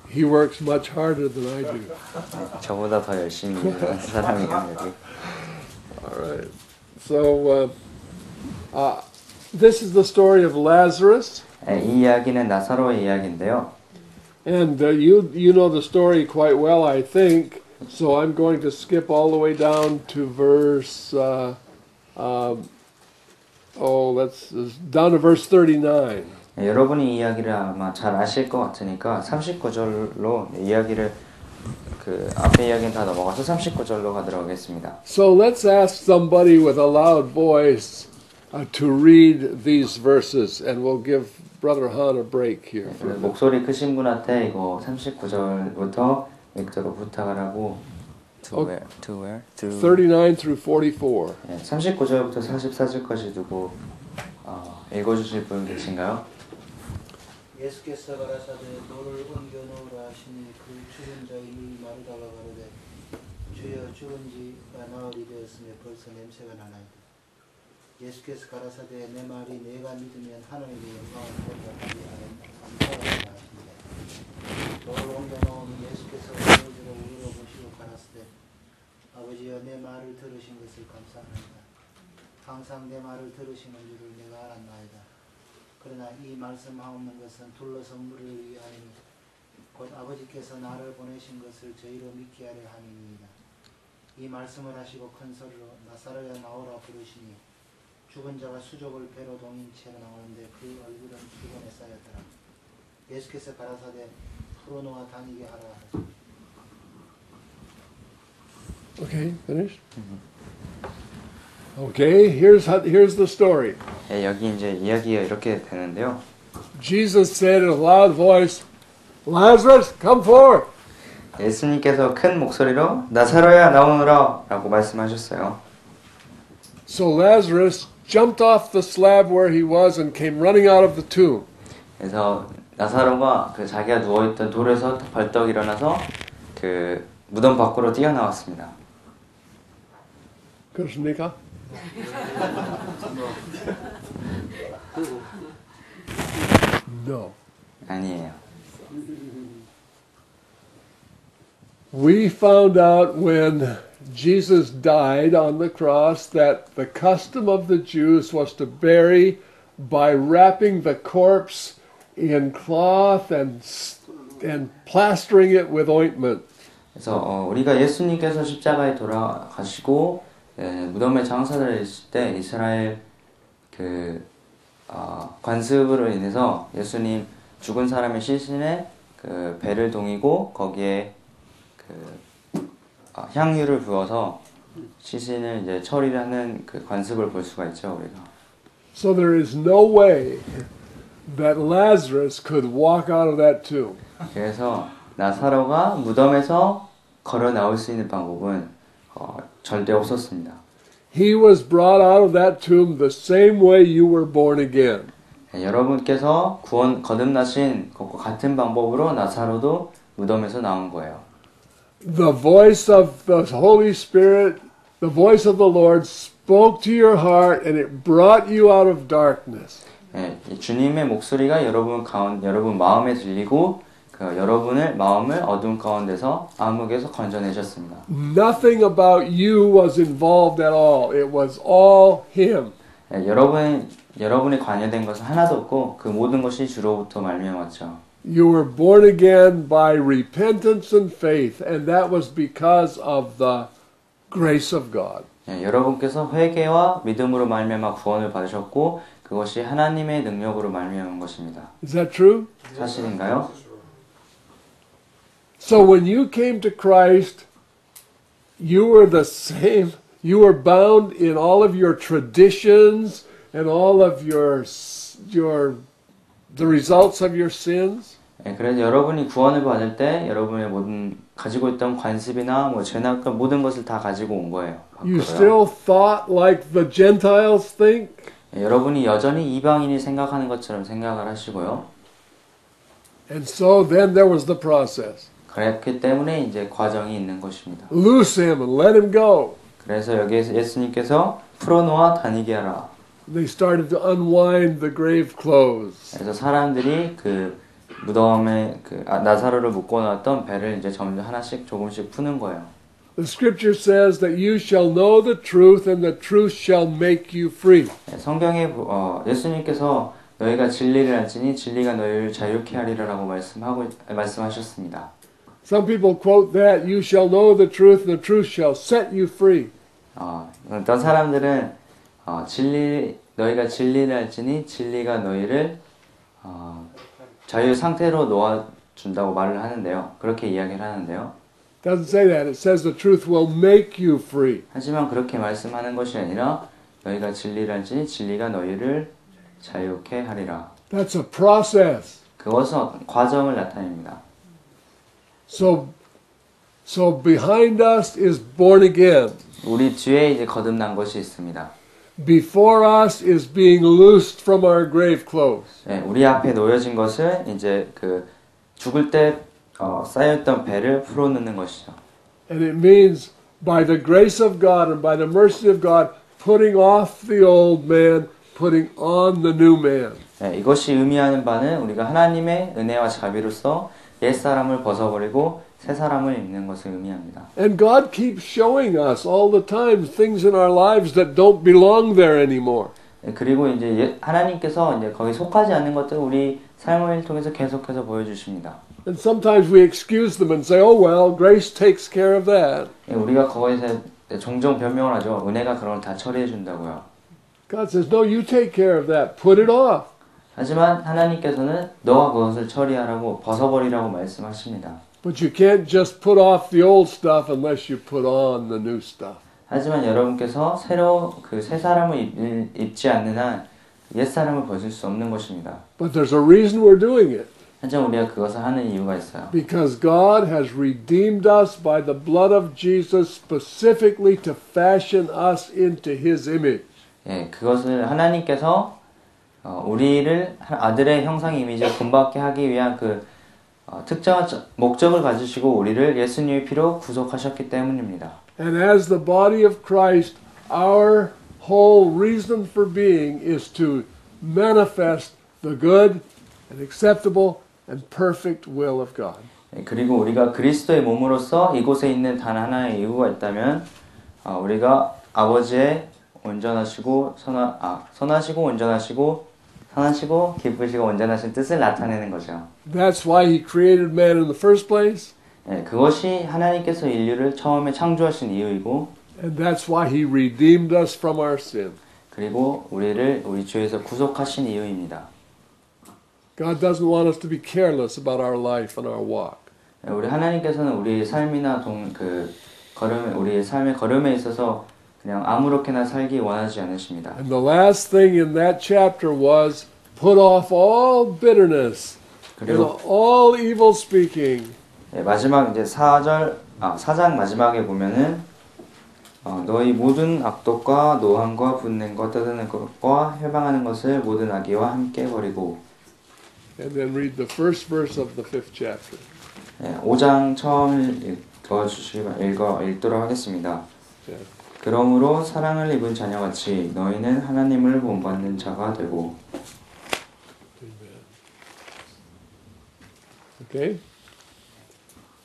He works much harder than I do. 저보다 더 열심히 일하는 사람이에요, 여기. All right. So this is the story of Lazarus. 네, 이 이야기는 나사로의 이야기인데요. And you know the story quite well, I think. So I'm going to skip all the way down to verse down to verse 39. 네, 여러분이 이 이야기를 아마 잘 아실 것 같으니까 39절로 이야기를 앞에 이야기는 다 넘어가서 39절로 가도록 하겠습니다. So let's ask somebody with a loud voice to read these verses, and we'll give Brother Han a break here. 목소리 크신 분한테 이거 39절부터 읽도록 부탁을 하고 to where? 39 through 44. 네, 39절부터 44절까지 두고 읽어주실 분 계신가요? 예수께서 가라사대 돌을 옮겨 놓으라 하시니 그 죽은 자인이 마르다가 가로되 주여 죽은 지가 나흘이 되었으며 벌써 냄새가 나나이다. 예수께서 가라사대 내 말이 내가 믿으면 하나님의 영광을 보리라 하니 아멘 하시니라. 돌을 옮겨 놓으니 예수께서 아버지로 우러러 보시고 가라사대 아버지여 내 말을 들으신 것을 감사합니다. 항상 내 말을 들으시는 줄을 내가 알았나이다. 그러나 이 말씀하옵는 것은 둘러서 물을 위하니 곧 아버지께서 나를 보내신 것을 저희로 믿게 하려 함이니이다. 이 말씀을 하시고 큰 소리로 나사로야 나오라 부르시니 죽은 자가 수족을 배로 동인 채로 나오는데 그 얼굴은 수건에 쌓였더라. 예수께서 가라사대 풀어놓아 다니게 하라 하시니. Okay, finished? Okay, here's the story. 네, 여기 이제 이야기가 이렇게 되는데요. Jesus said in a loud voice, Lazarus, come forth. 예수님께서 큰 목소리로 나사로야 나오너라 라고 말씀하셨어요. So Lazarus jumped off the slab where he was and came running out of the tomb. 그래서 나사로가 자기가 누워있던 돌에서 벌떡 일어나서 무덤 밖으로 뛰어나왔습니다. 그렇습니까? No. 아니에요. We found out when Jesus died on the cross, that the custom of the Jews was to bury by wrapping the corpse in cloth and plastering it with ointment. 그래서 우리가 예수님께서 십자가에 돌아가시고 무덤에 장사되실 때 이스라엘 관습으로 인해서 예수님 죽은 사람의 시신에 그 배를 동이고 거기에 향유를 부어서 시신을 이제 처리를 하는 그 관습을 볼 수가 있죠, 우리가. So there is no way that Lazarus could walk out of that tomb. 그래서 나사로가 무덤에서 걸어 나올 수 있는 방법은 절대 없었습니다. He was brought out of that tomb the same way you were born again. 여러분께서 거듭나신 것과 같은 방법으로 나사로도 무덤에서 나온 거예요. The voice of the Holy Spirit, the voice of the Lord spoke to your heart and it brought you out of darkness. 주님의 목소리가 여러분 마음에 들리고 여러분의 마음을 어둠 가운데서 암흑에서 건져내셨습니다. Nothing about you was involved at all. It was all Him. 여러분이 관여된 것은 하나도 없고 그 모든 것이 주로부터 말미암았죠. You were born again by repentance and faith, and that was because of the grace of God. 여러분께서 회개와 믿음으로 말미암아 구원을 받으셨고 그것이 하나님의 능력으로 말미암은 것입니다. Is that true? 사실인가요? So when you came to Christ, you were the same. You were bound in all of your traditions and all of the results of your sins. 그래서 여러분이 구원을 받을 때 여러분의 모든 가지고 있던 관습이나 죄나 모든 것을 다 가지고 온 거예요. You still thought like the Gentiles think. 여러분이 여전히 이방인이 생각하는 것처럼 생각을 하시고요. And so then there was the process. 그랬기 때문에 이제 과정이 있는 것입니다. Loose him and let him go. 그래서 여기에서 예수님께서 풀어놓아 다니게 하라. They started to unwind the grave clothes. 그래서 사람들이 그 무덤에 나사로를 묶어놨던 배를 이제 점점 하나씩 조금씩 푸는 거예요. The scripture says that you shall know the truth and the truth shall make you free. 성경에 예수님께서 너희가 진리를 알지니 진리가 너희를 자유케 하리라라고 말씀하셨습니다. Some people quote that you shall know the truth and the truth shall set you free. 어떤 사람들은 너희가 진리를 알지니 진리가 너희를 자유 상태로 놓아준다고 말을 하는데요. 그렇게 이야기를 하는데요. Doesn't say that. It says the truth will make you free. 하지만 그렇게 말씀하는 것이 아니라 너희가 진리를 알지니 진리가 너희를 자유케 하리라. That's a process. 그것은 어떤 과정을 나타냅니다. So behind us is born again. 우리 뒤에 이제 거듭난 것이 있습니다. Before us is being loosed from our grave clothes. 우리 앞에 놓여진 것은 이제 그 죽을 때 쌓였던 배를 풀어놓는 것이죠. And it means by the grace of God and by the mercy of God putting off the old man, putting on the new man. 이것이 의미하는 바는 우리가 하나님의 은혜와 자비로서 옛 사람을 벗어버리고 새 사람을 입는 것을 의미합니다. And God keeps showing us all the time things in our lives that don't belong there anymore. 그리고 이제 하나님께서 이제 거기 속하지 않는 것들 우리 삶을 통해서 계속해서 보여주십니다. And sometimes we excuse them and say, "Oh well, grace takes care of that." 우리가 거기서 종종 변명을 하죠. 은혜가 그런 걸 다 처리해 준다고요. God says, "No, you take care of that. Put it off." 하지만 하나님께서는 너가 그것을 처리하라고 벗어버리라고 말씀하십니다. But you can't just put off the old stuff unless you put on the new stuff. 하지만 여러분께서 새로 그 새 사람을 입지 않는 한 옛 사람을 벗을 수 없는 것입니다. But there's a reason we're doing it. 하지만 우리가 그것을 하는 이유가 있어요. Because God has redeemed us by the blood of Jesus specifically to fashion us into His image. 그것을 하나님께서 우리를 아들의 형상 이미지를 본받게 하기 위한 그 특정한 목적을 가지시고 우리를 예수님의 피로 구속하셨기 때문입니다. And as the body of Christ, our whole reason for being is to manifest the good and acceptable and perfect will of God. 그리고 우리가 그리스도의 몸으로서 이곳에 있는 단 하나의 이유가 있다면 우리가 아버지의 온전하시고 선하시고 온전하시고 선하시고 기쁘시고 온전하신 뜻을 나타내는 거죠. That's why he created man in the first place. 그것이 하나님께서 인류를 처음에 창조하신 이유이고 And that's why he redeemed us from our sin. 그리고 우리를 우리 죄에서 구속하신 이유입니다. God doesn't want us to be careless about our life and our walk. 우리 하나님께서는 우리 삶이나 우리의 삶의 걸음에 있어서 그냥 아무렇게나 살기 원하지 않으십니다. And the last thing in that chapter was put off all bitterness and 그리고 all evil speaking. 마지막 이제 4장 마지막에 보면은 너희 모든 악독과 노함과 분냄과 떠드는 것과 해방하는 것을 모든 악의와 함께 버리고. And then read the first verse of the 5th chapter. 5장 처음 읽도록 하겠습니다. Yeah. 그러므로 사랑을 입은 자녀같이 너희는 하나님을 본받는 자가 되고. Amen. Okay?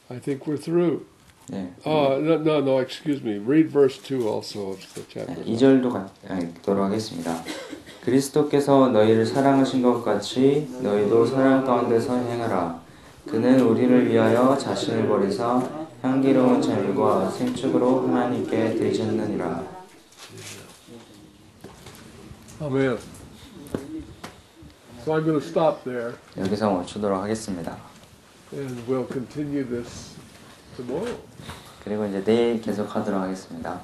I think we're through. 네. No, excuse me. Read verse 2 also of the chapter. 2절도 읽도록 하겠습니다. 그리스도께서 너희를 사랑하신 것 같이 너희도 사랑 가운데서 행하라. 그는 우리를 위하여 자신을 버리사 향기로운 제물과 생축으로 하나님께 드리셨느니라. Amen. So I'm going to stop there, 여기서 멈추도록 하겠습니다. and we'll continue this tomorrow. 그리고 이제 내일 계속하도록 하겠습니다.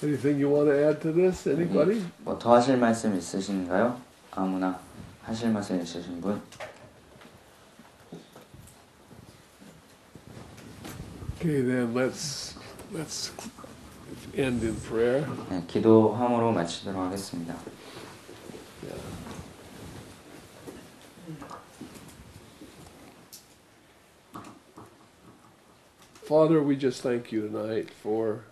Anything you want to add to this? Anybody? 뭐 더 하실 말씀 있으신가요? 아무나 하실 말씀 있으신 분? Okay, then let's end in prayer. 네, 기도함으로 마치도록 하겠습니다. Father, we just thank you tonight for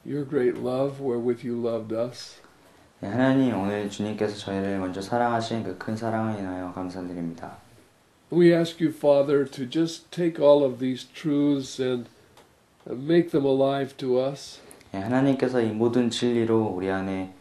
your great love wherewith you loved us. 네, 하나님 오늘 주님께서 저희를 먼저 사랑하신 그 큰 사랑을 인하여 감사드립니다. We ask you, Father, to just take all of these truths and make them alive to us. 네, 하나님께서 이 모든 진리로 우리 안에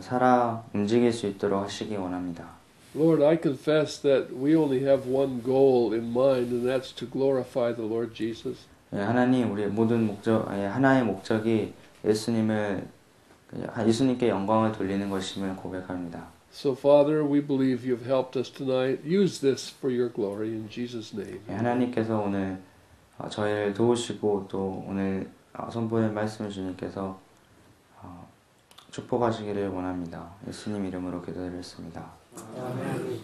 살아 움직일 수 있도록 하시기 원합니다. Lord, I confess that we only have one goal in mind, and that's to glorify the Lord Jesus. 네, 하나님 우리의 모든 하나의 목적이 예수님께 영광을 돌리는 것임을 고백합니다. So, Father, we believe you've helped us tonight. Use this for your glory in Jesus' name. 네, 하나님께서 오늘 저희를 도우시고 또 오늘 선포된 말씀을 주님께서 축복하시기를 원합니다. 예수님 이름으로 기도드렸습니다. Amen.